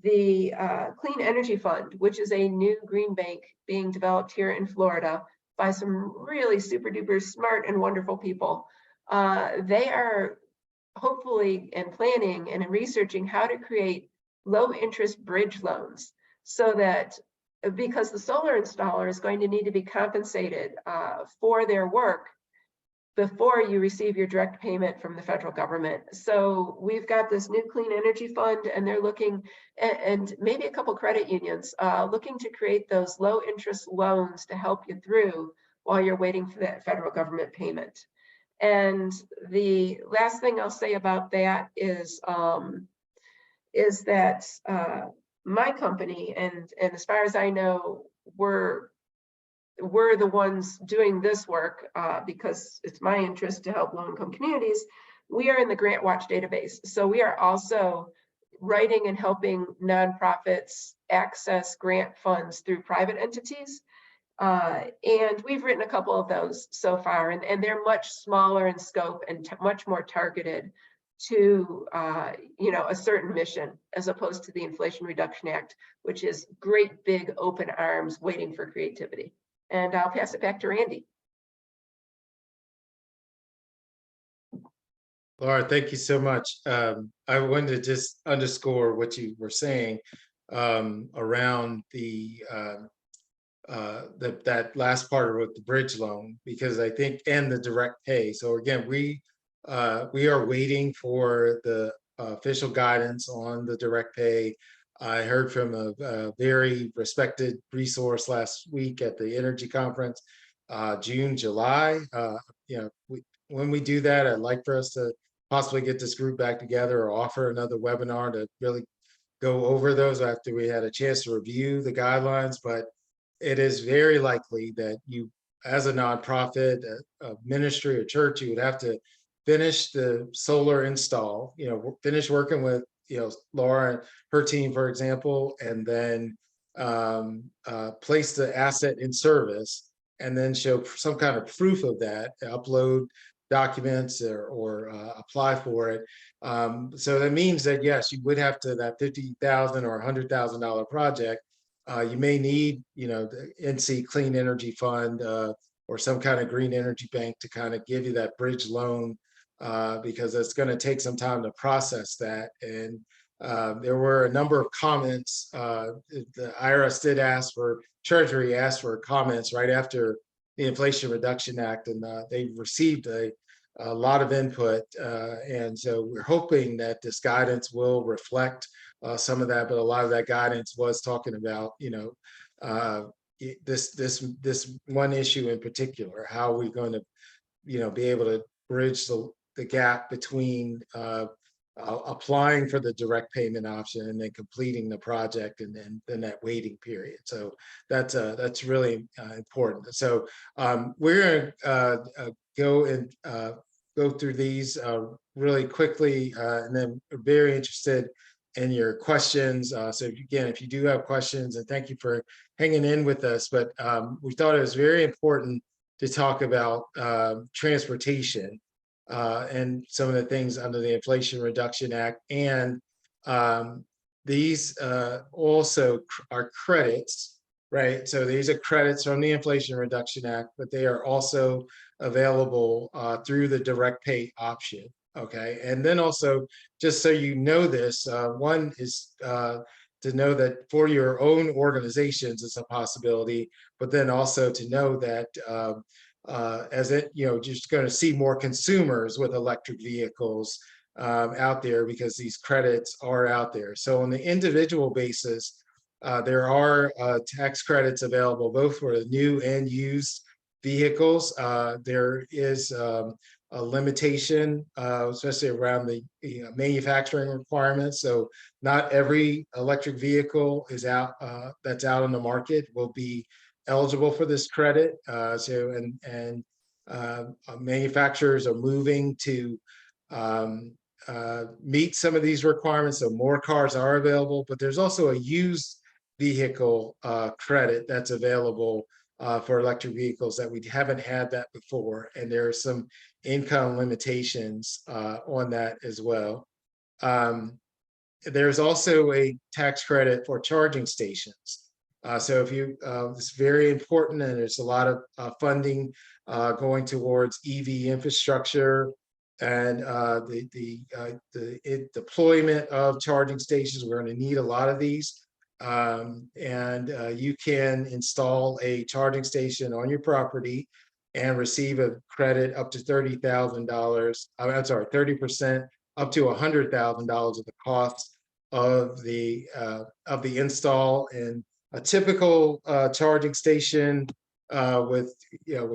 the Clean Energy Fund, which is a new green bank being developed here in Florida by some really super duper smart and wonderful people. They are hopefully and planning and researching how to create low interest bridge loans so that because the solar installer is going to need to be compensated for their work before you receive your direct payment from the federal government. So we've got this new Clean Energy Fund, and they're looking, and maybe a couple credit unions, looking to create those low interest loans to help you through while you're waiting for that federal government payment. And the last thing I'll say about that is that my company, and as far as I know, we're the ones doing this work because it's my interest to help low-income communities. We are in the Grant Watch database. So we are also writing and helping nonprofits access grant funds through private entities. And we've written a couple of those so far, and they're much smaller in scope and much more targeted to a certain mission, as opposed to the Inflation Reduction Act, which is great big open arms waiting for creativity. And I'll pass it back to Randy. Laura, thank you so much. I wanted to just underscore what you were saying around that last part of the bridge loan, because I think, and the direct pay. So again, we are waiting for the official guidance on the direct pay. I heard from a very respected resource last week at the energy conference, June, July. When we do that, I'd like for us to possibly get this group back together or offer another webinar to really go over those after we had a chance to review the guidelines. But it is very likely that you as a nonprofit, a ministry or church, you would have to finish the solar install, finish working with, Laura and her team, for example, and then place the asset in service, and then show some kind of proof of that, upload documents or apply for it. So that means that, yes, you would have to, that $50,000 or $100,000 project, you may need, the NC Clean Energy Fund or some kind of green energy bank to kind of give you that bridge loan, because it's going to take some time to process that. And there were a number of comments. The IRS did ask for, Treasury asked for comments right after the Inflation Reduction Act, and they received a lot of input. And so we're hoping that this guidance will reflect some of that, but a lot of that guidance was talking about, this one issue in particular. How are we going to, be able to bridge the gap between applying for the direct payment option and then completing the project, and then that waiting period. So that's really important. So we're going to go through these really quickly, and then we're very interested in your questions. So if you do have questions, and thank you for hanging in with us, but we thought it was very important to talk about transportation and some of the things under the Inflation Reduction Act. And these also are credits, right? So these are credits from the Inflation Reduction Act, but they are also available through the direct pay option. Okay. And then also, just so you know this, one is to know that for your own organizations, it's a possibility, but then also to know that as it, just going to see more consumers with electric vehicles out there, because these credits are out there. So on the individual basis, there are tax credits available both for new and used vehicles. There is a limitation, especially around the manufacturing requirements. So not every electric vehicle is out that's out on the market will be eligible for this credit. Manufacturers are moving to meet some of these requirements. So more cars are available, but there's also a used vehicle credit that's available for electric vehicles that we haven't had that before. And there are some income limitations on that as well. There's also a tax credit for charging stations. So if you, it's very important, and there's a lot of funding going towards EV infrastructure and the deployment of charging stations. We're going to need a lot of these. You can install a charging station on your property and receive a credit up to $30,000. I'm sorry, 30% up to $100,000 of the cost of the install. And a typical charging station with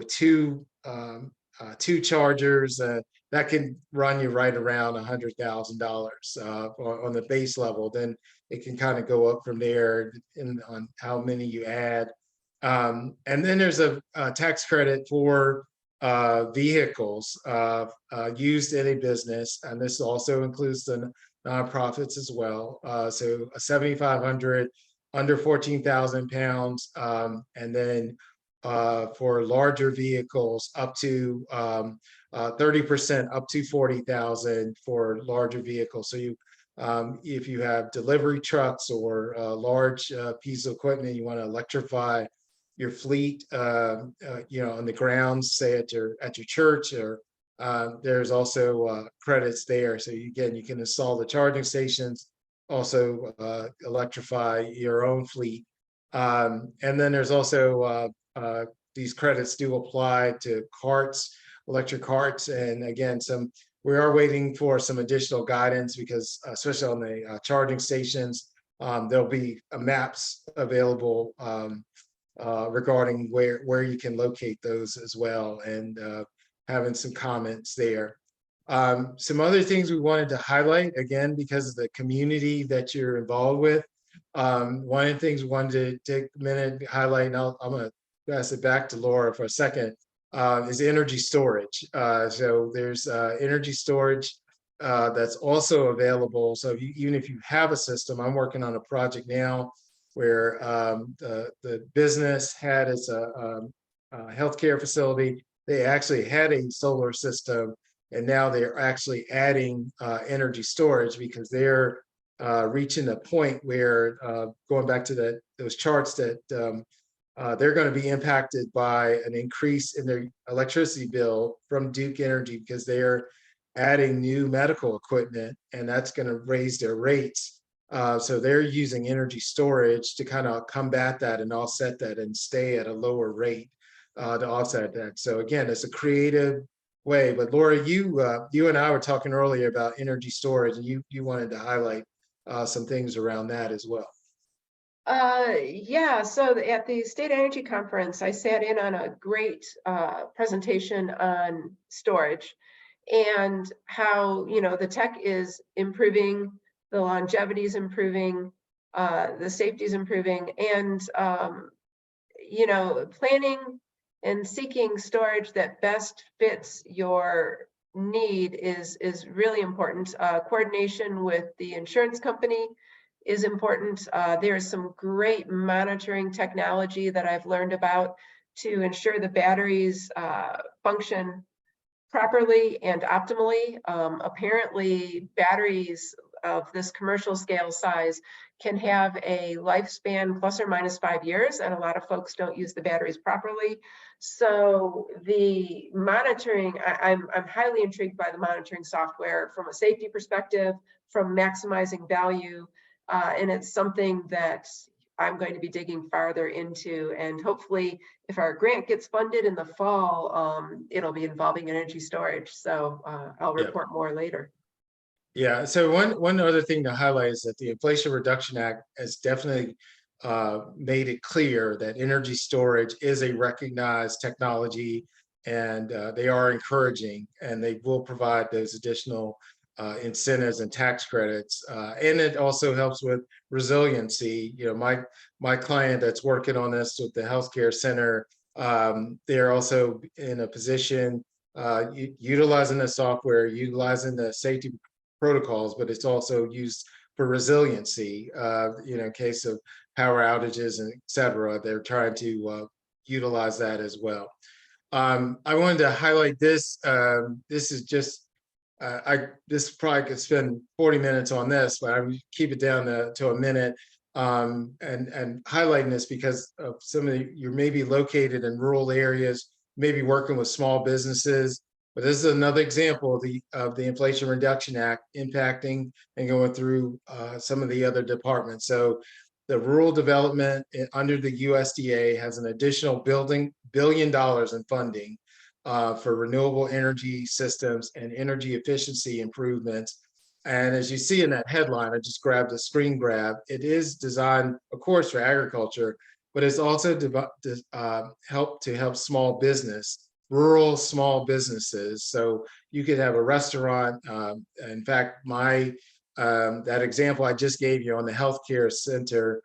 two chargers that can run you right around $100,000 on the base level. Then it can kind of go up from there on how many you add. And then there's a tax credit for vehicles used in a business, and this also includes the nonprofits as well. So a 7,500 under 14,000 pounds, and then for larger vehicles up to 30% up to 40,000 for larger vehicles. So you if you have delivery trucks or a large piece of equipment, you want to electrify your fleet, on the grounds, say at your church, or there's also credits there. So you can install the charging stations, also electrify your own fleet. And then there's also these credits do apply to carts, electric carts. And again, we are waiting for some additional guidance, because especially on the charging stations, there'll be maps available regarding where you can locate those as well, and having some comments there. Some other things we wanted to highlight, again, because of the community that you're involved with. One of the things we wanted to take a minute to highlight, and I'm going to pass it back to Laura for a second, is energy storage. So there's energy storage that's also available. So even if you have a system, I'm working on a project now where the business had its healthcare facility. They actually had a solar system, and now they're actually adding energy storage because they're reaching a point where, going back to those charts, that they're going to be impacted by an increase in their electricity bill from Duke Energy because they're adding new medical equipment, and that's going to raise their rates. So they're using energy storage to kind of combat that and offset that and stay at a lower rate to offset that. So again, it's a creative way. But Laura, you and I were talking earlier about energy storage, and you wanted to highlight some things around that as well. Yeah, so at the State Energy Conference, I sat in on a great presentation on storage and how, the tech is improving, the longevity is improving, the safety is improving, and, planning and seeking storage that best fits your need is really important. Coordination with the insurance company is important. There is some great monitoring technology that I've learned about to ensure the batteries function properly and optimally. Apparently, batteries of this commercial scale size can have a lifespan plus or minus 5 years, and a lot of folks don't use the batteries properly. So the monitoring, I'm highly intrigued by the monitoring software from a safety perspective, from maximizing value, and it's something that I'm going to be digging farther into, and hopefully if our grant gets funded in the fall, it'll be involving energy storage. So I'll report more later. Yeah, so one other thing to highlight is that the Inflation Reduction Act has definitely made it clear that energy storage is a recognized technology, and they are encouraging, and they will provide those additional incentives and tax credits. And it also helps with resiliency. My client that's working on this with the healthcare center, they're also in a position utilizing the software, utilizing the safety protocols, but it's also used for resiliency. In case of power outages and et cetera, they're trying to utilize that as well. I wanted to highlight this. This is just, this probably could spend 40 minutes on this, but I would keep it down to a minute, and highlighting this because of some of you may be located in rural areas, maybe working with small businesses. But this is another example of the Inflation Reduction Act impacting and going through some of the other departments. So the rural development under the USDA has an additional $1 billion in funding for renewable energy systems and energy efficiency improvements. And as you see in that headline, I just grabbed a screen grab. It is designed, of course, for agriculture, but it's also help small business. Rural small businesses. So you could have a restaurant. In fact, that example I just gave you on the healthcare center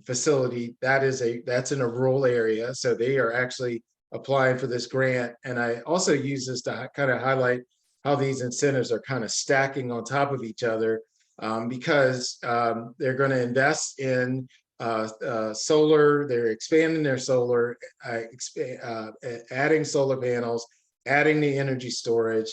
facility, that's in a rural area. So they are actually applying for this grant. And I also use this to kind of highlight how these incentives are kind of stacking on top of each other, because they're going to invest in solar. They're expanding their solar, adding solar panels, adding the energy storage.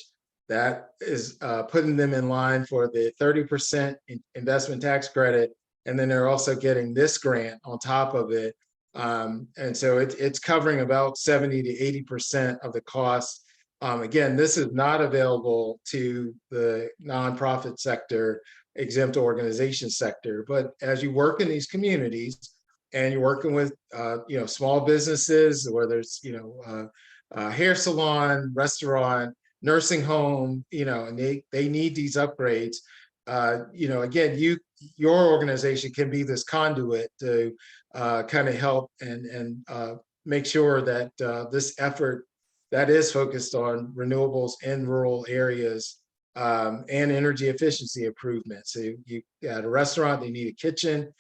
That is putting them in line for the 30% investment tax credit, and then they're also getting this grant on top of it. And so it's covering about 70 to 80% of the cost. Again, this is not available to the nonprofit sector, exempt organization sector, but as you work in these communities and you're working with small businesses, whether it's hair salon, restaurant, nursing home, and they need these upgrades, again, your organization can be this conduit to kind of help and make sure that this effort that is focused on renewables in rural areas and energy efficiency improvement. So you got a restaurant, they need a kitchen,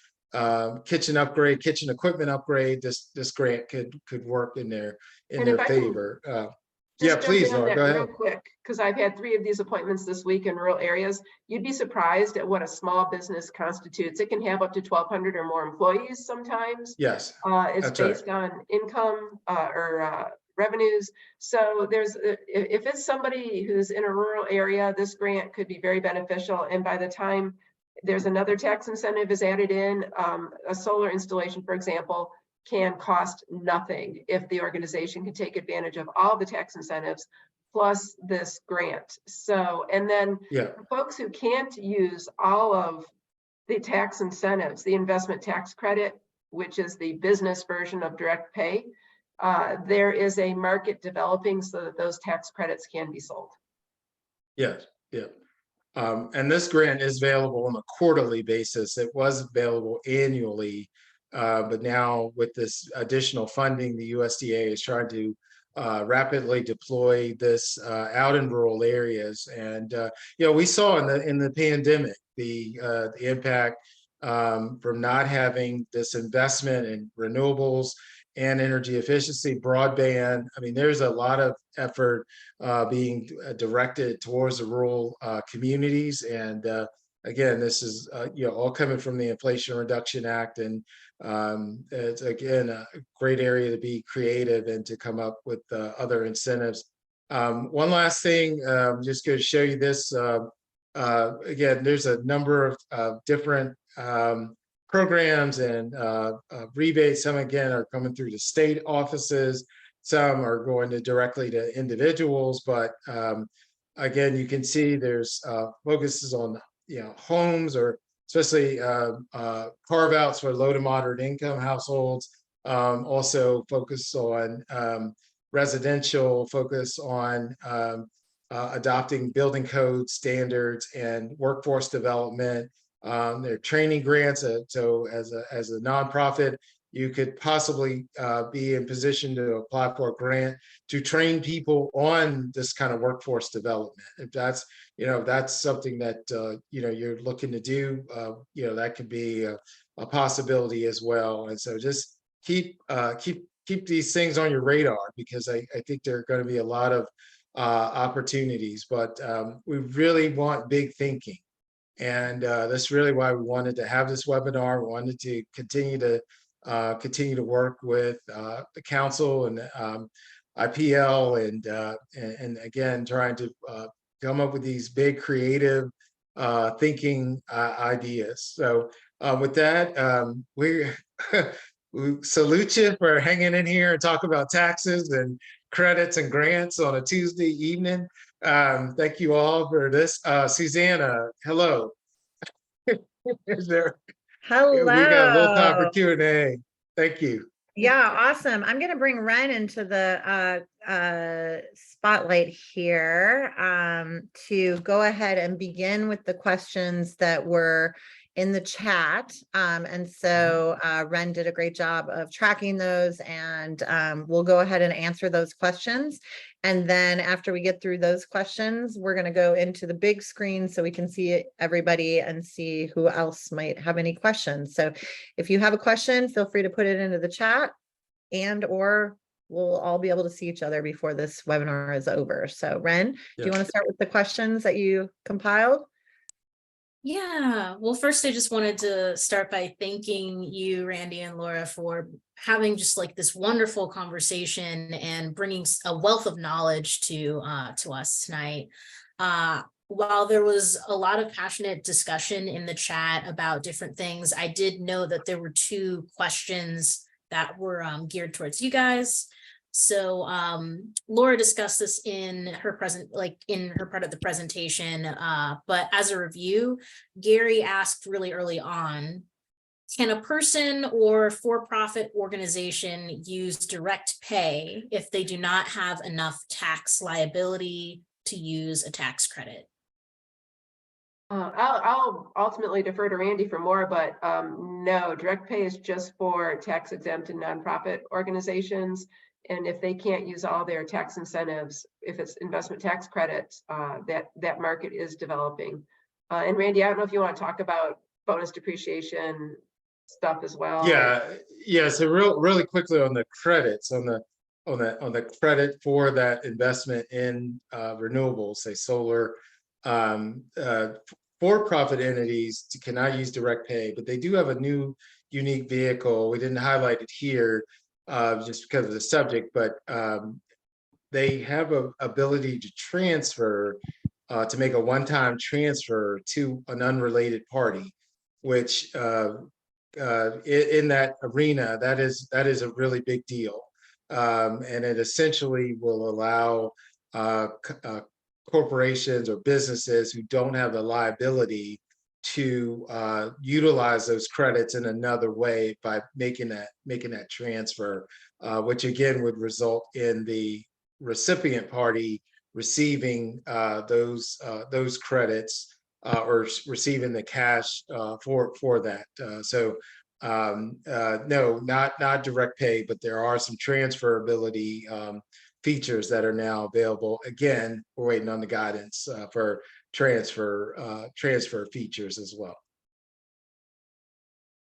kitchen upgrade, kitchen equipment upgrade, this grant could work in their And if I can favor. just Yeah, jump please, in on Laura, that go real ahead. quick, because I've had 3 of these appointments this week in rural areas. You'd be surprised at what a small business constitutes. It can have up to 1,200 or more employees sometimes. Yes, It's that's right. based on income or revenues. So if it's somebody who's in a rural area, this grant could be very beneficial. And by the time there's another tax incentive is added in, a solar installation, for example, can cost nothing if the organization can take advantage of all the tax incentives plus this grant. So, and then Yeah, for folks who can't use all of the tax incentives, the investment tax credit, which is the business version of direct pay, there is a market developing so that those tax credits can be sold. yes, yeah. And this grant is available on a quarterly basis. It was available annually, but now with this additional funding, the USDA is trying to rapidly deploy this out in rural areas. And we saw in the pandemic the impact from not having this investment in renewables and energy efficiency, broadband. I mean, there's a lot of effort being directed towards the rural communities. And again, this is all coming from the Inflation Reduction Act, and it's again a great area to be creative and to come up with other incentives. One last thing, just going to show you this. Again, there's a number of different programs and rebates. Some again are coming through the state offices. Some are going directly to individuals, but again, you can see there's focuses on homes, or especially carve outs for low to moderate income households. Also focus on residential, focus on adopting building code standards and workforce development. There are training grants. So as a nonprofit, you could possibly be in position to apply for a grant to train people on this kind of workforce development. If that's that's something that you're looking to do, that could be a possibility as well. And so just keep these things on your radar, because I think there are going to be a lot of opportunities. But we really want big thinking. And that's really why we wanted to have this webinar. We wanted to continue to work with the council and IPL, and again trying to come up with these big creative thinking ideas. So with that, we salute you for hanging in here and talk about taxes and credits and grants on a Tuesday evening. Thank you all for this. Susanna, hello. Is there? Hello. We got a little time for Q&A. Thank you. Yeah, awesome. I'm going to bring Ren into the spotlight here to go ahead and begin with the questions that were in the chat. And so Ren did a great job of tracking those, and we'll go ahead and answer those questions. And then after we get through those questions, we're going to go into the big screen so we can see everybody and see who else might have any questions. So if you have a question, feel free to put it into the chat, or we'll all be able to see each other before this webinar is over. So Ren, do you want to start with the questions that you compiled? Yeah, well, first I just wanted to start by thanking you, Randy and Laura, for having just like this wonderful conversation and bringing a wealth of knowledge to us tonight. While there was a lot of passionate discussion in the chat about different things, I did know that there were 2 questions that were geared towards you guys. So Laura discussed this in her part of the presentation, but as a review, Gary asked really early on, can a person or for-profit organization use direct pay if they do not have enough tax liability to use a tax credit? I'll ultimately defer to Randy for more, but no, direct pay is just for tax exempt and nonprofit organizations. And if they can't use all their tax incentives, if it's investment tax credits, that market is developing. And Randy, I don't know if you want to talk about bonus depreciation stuff as well? Yeah. So really quickly on the credits, on the credit for that investment in renewables, say solar, for-profit entities cannot use direct pay, but they do have a new unique vehicle. We didn't highlight it here just because of the subject, but they have a ability to transfer, to make a one-time transfer to an unrelated party, which in that arena, that is a really big deal. And it essentially will allow corporations or businesses who don't have the liability to utilize those credits in another way by making that transfer, which again would result in the recipient party receiving those credits or receiving the cash for that. No, not direct pay, but there are some transferability features that are now available. Again, we're waiting on the guidance for transfer features as well.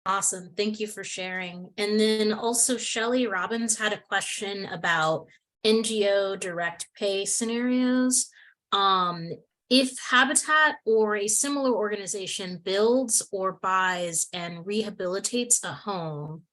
Awesome. Thank you for sharing. And then also Shelley Robbins had a question about NGO direct pay scenarios. If Habitat or a similar organization builds or buys and rehabilitates a home,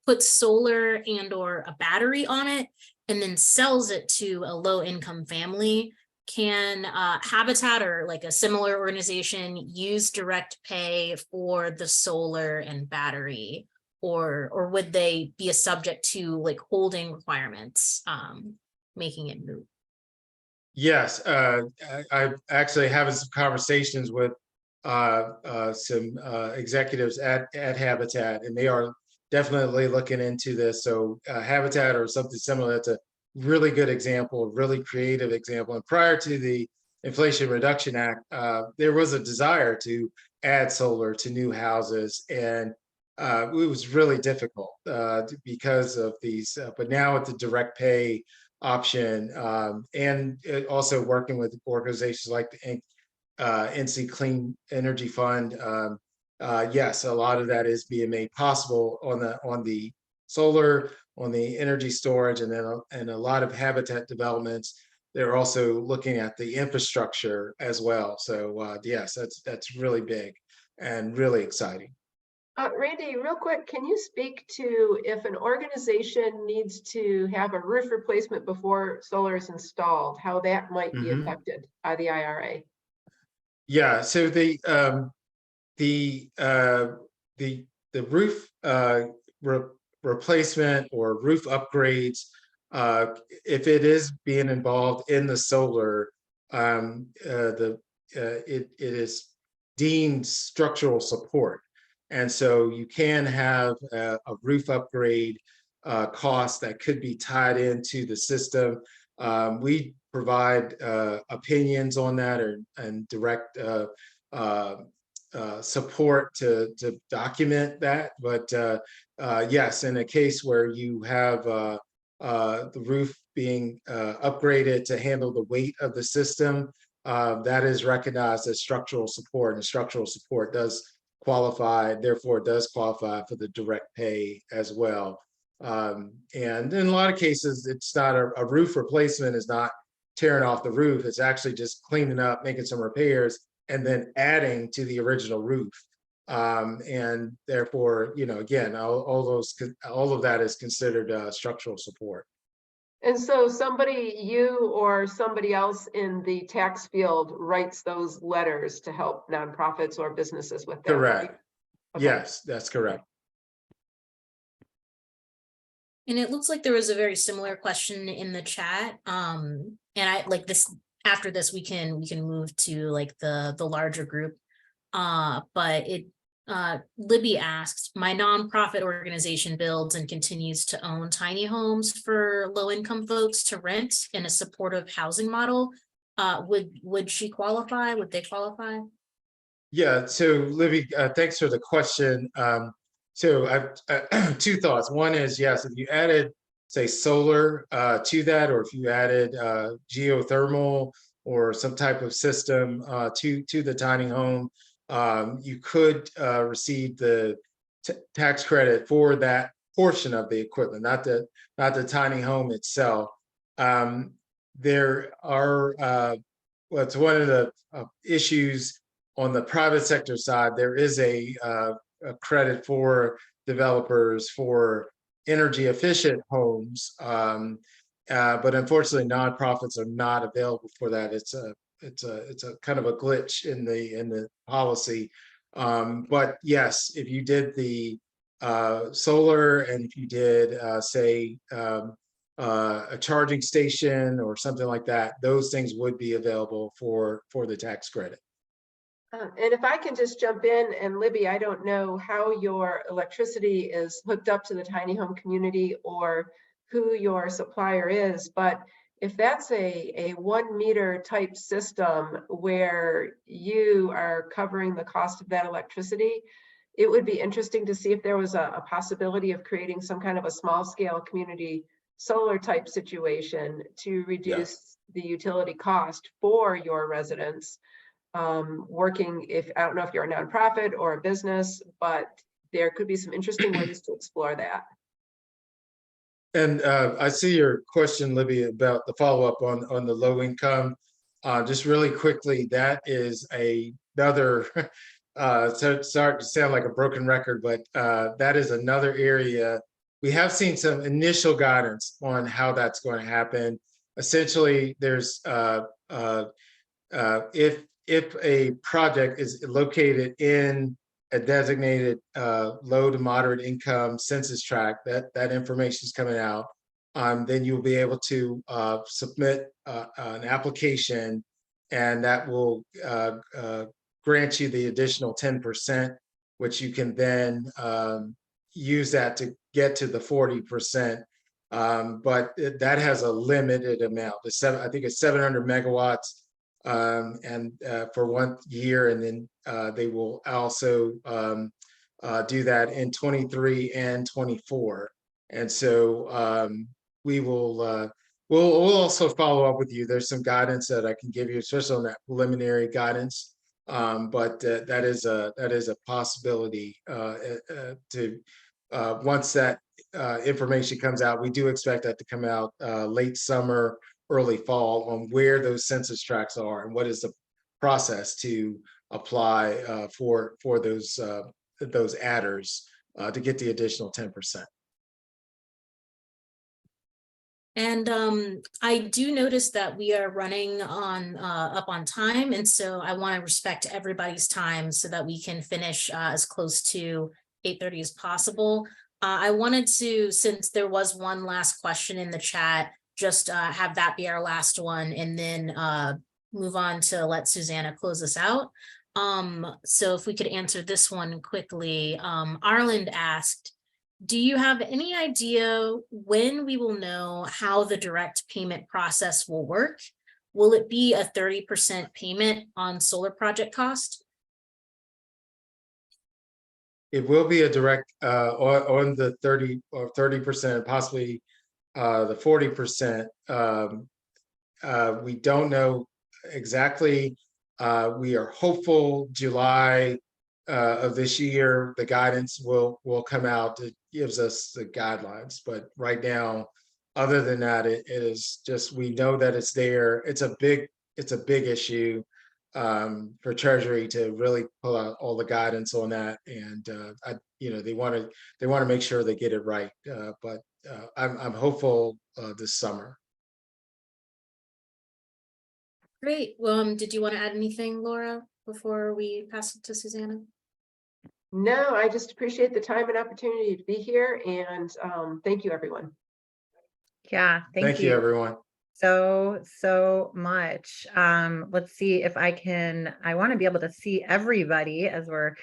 puts solar and or a battery on it, and then sells it to a low-income family, can Habitat or like a similar organization use direct pay for the solar and battery, or would they be a subject to like holding requirements, making it moot? Yes, I actually having some conversations with some executives at Habitat, and they are definitely looking into this. So Habitat or something similar, that's a really good example, a really creative example. And prior to the Inflation Reduction Act, there was a desire to add solar to new houses, and it was really difficult because of these. But now with the direct pay option, and also working with organizations like the NC Clean Energy Fund, yes, a lot of that is being made possible on the solar, on the energy storage, and a lot of Habitat developments. They're also looking at the infrastructure as well. So yes, that's really big and really exciting. Randy, real quick, can you speak to if an organization needs to have a roof replacement before solar is installed, how that might be affected by the IRA? Yeah, so the roof replacement or roof upgrades, if it is being involved in the solar, it is deemed structural support. And so you can have a roof upgrade cost that could be tied into the system. We provide opinions on that and direct support to document that. But yes, in a case where you have the roof being upgraded to handle the weight of the system, that is recognized as structural support, and structural support does qualify, therefore does qualify for the direct pay as well. And in a lot of cases, it's not a roof replacement is not tearing off the roof. It's actually just cleaning up, making some repairs, and then adding to the original roof. And therefore, again, all of that is considered structural support. And so you or somebody else in the tax field writes those letters to help nonprofits or businesses with that. Correct. Right? Okay. Yes, that's correct. And it looks like there was a very similar question in the chat. And I like this, after this, we can move to like the larger group. But Libby asks, my nonprofit organization builds and continues to own tiny homes for low-income folks to rent in a supportive housing model. Would she qualify? Would they qualify? Yeah, so Libby, thanks for the question. So I've two thoughts. One is, yes, if you added, say, solar to that, or if you added geothermal or some type of system to the tiny home, you could receive the tax credit for that portion of the equipment, not the tiny home itself. There are what's one of the issues on the private sector side. There is a credit for developers for energy efficient homes, but unfortunately, nonprofits are not available for that. It's a kind of a glitch in the policy. But yes, if you did the solar, and if you did say a charging station or something like that, those things would be available for the tax credit. And if I can just jump in, and Libby, I don't know how your electricity is hooked up to the tiny home community or who your supplier is, but if that's a 1 meter type system where you are covering the cost of that electricity, it would be interesting to see if there was a possibility of creating some kind of a small scale community solar type situation to reduce the utility cost for your residents. Working, if I don't know if you're a nonprofit or a business, but there could be some interesting ways to explore that. And I see your question, Libby, about the follow-up on the low income. Just really quickly, that is another, so sorry to sound like a broken record, but that is another area. We have seen some initial guidance on how that's going to happen. Essentially, there's if a project is located in a designated low to moderate income census tract, that information is coming out, then you'll be able to submit an application, and that will grant you the additional 10%, which you can then use that to get to the 40%. But that has a limited amount. I think it's 700 megawatts. And for 1 year, and then they will also do that in 23 and 24. And so we will we'll also follow up with you. There's some guidance that I can give you, especially on that preliminary guidance. But that is a possibility to once that information comes out. We do expect that to come out late summer, early fall, on where those census tracts are and what is the process to apply for those adders to get the additional 10%. And I do notice that we are running up on time, and so I want to respect everybody's time so that we can finish as close to 8:30 as possible. I wanted to, since there was one last question in the chat, just have that be our last one, and then move on to let Susanna close us out. So if we could answer this one quickly. Arland asked, do you have any idea when we will know how the direct payment process will work? Will it be a 30% payment on solar project cost? It will be a direct on the 30 or 30%, possibly the 40%. We don't know exactly. We are hopeful July of this year the guidance will come out. It gives us the guidelines, but right now, other than that, it is just, we know that it's there. It's a big issue for Treasury to really pull out all the guidance on that, and they want to make sure they get it right. But I'm hopeful this summer. Great. Well, did you want to add anything, Laura, before we pass it to Susanna? No, I just appreciate the time and opportunity to be here, and thank you, everyone. Yeah, thank you Everyone. so much. Let's see if I want to be able to see everybody as we're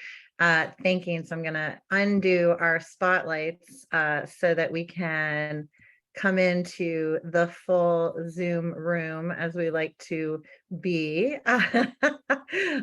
thinking. So I'm going to undo our spotlights so that we can come into the full Zoom room as we like to be.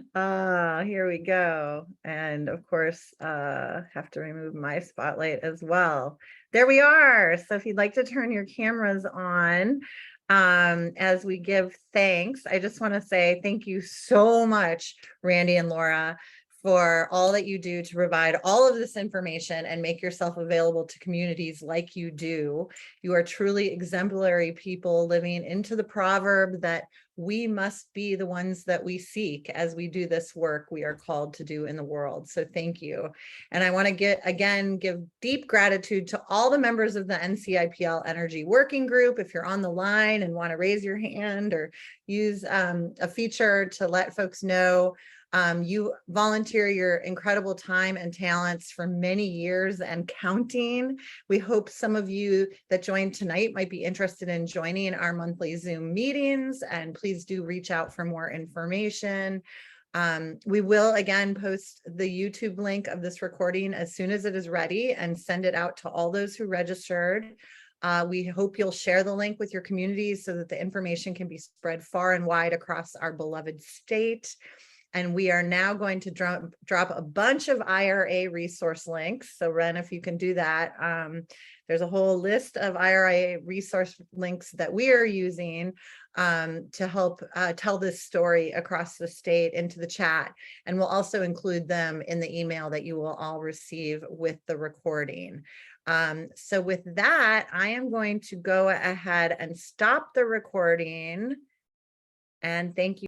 Here we go. And of course, have to remove my spotlight as well. There we are. So if you'd like to turn your cameras on, as we give thanks, I just want to say thank you so much, Randy and Laura, for all that you do to provide all of this information and make yourself available to communities like you do. You are truly exemplary people living into the proverb that we must be the ones that we seek as we do this work we are called to do in the world. So thank you. And I want to give deep gratitude to all the members of the NCIPL Energy Working Group. If you're on the line and want to raise your hand or use a feature to let folks know, you volunteer your incredible time and talents for many years and counting. We hope some of you that joined tonight might be interested in joining our monthly Zoom meetings, and please do reach out for more information. We will again post the YouTube link of this recording as soon as it is ready and send it out to all those who registered. We hope you'll share the link with your communities so that the information can be spread far and wide across our beloved state. And we are now going to drop a bunch of IRA resource links. So Ren, if you can do that, there's a whole list of IRA resource links that we are using to help tell this story across the state into the chat. And we'll also include them in the email that you will all receive with the recording. So with that, I am going to go ahead and stop the recording. And thank you.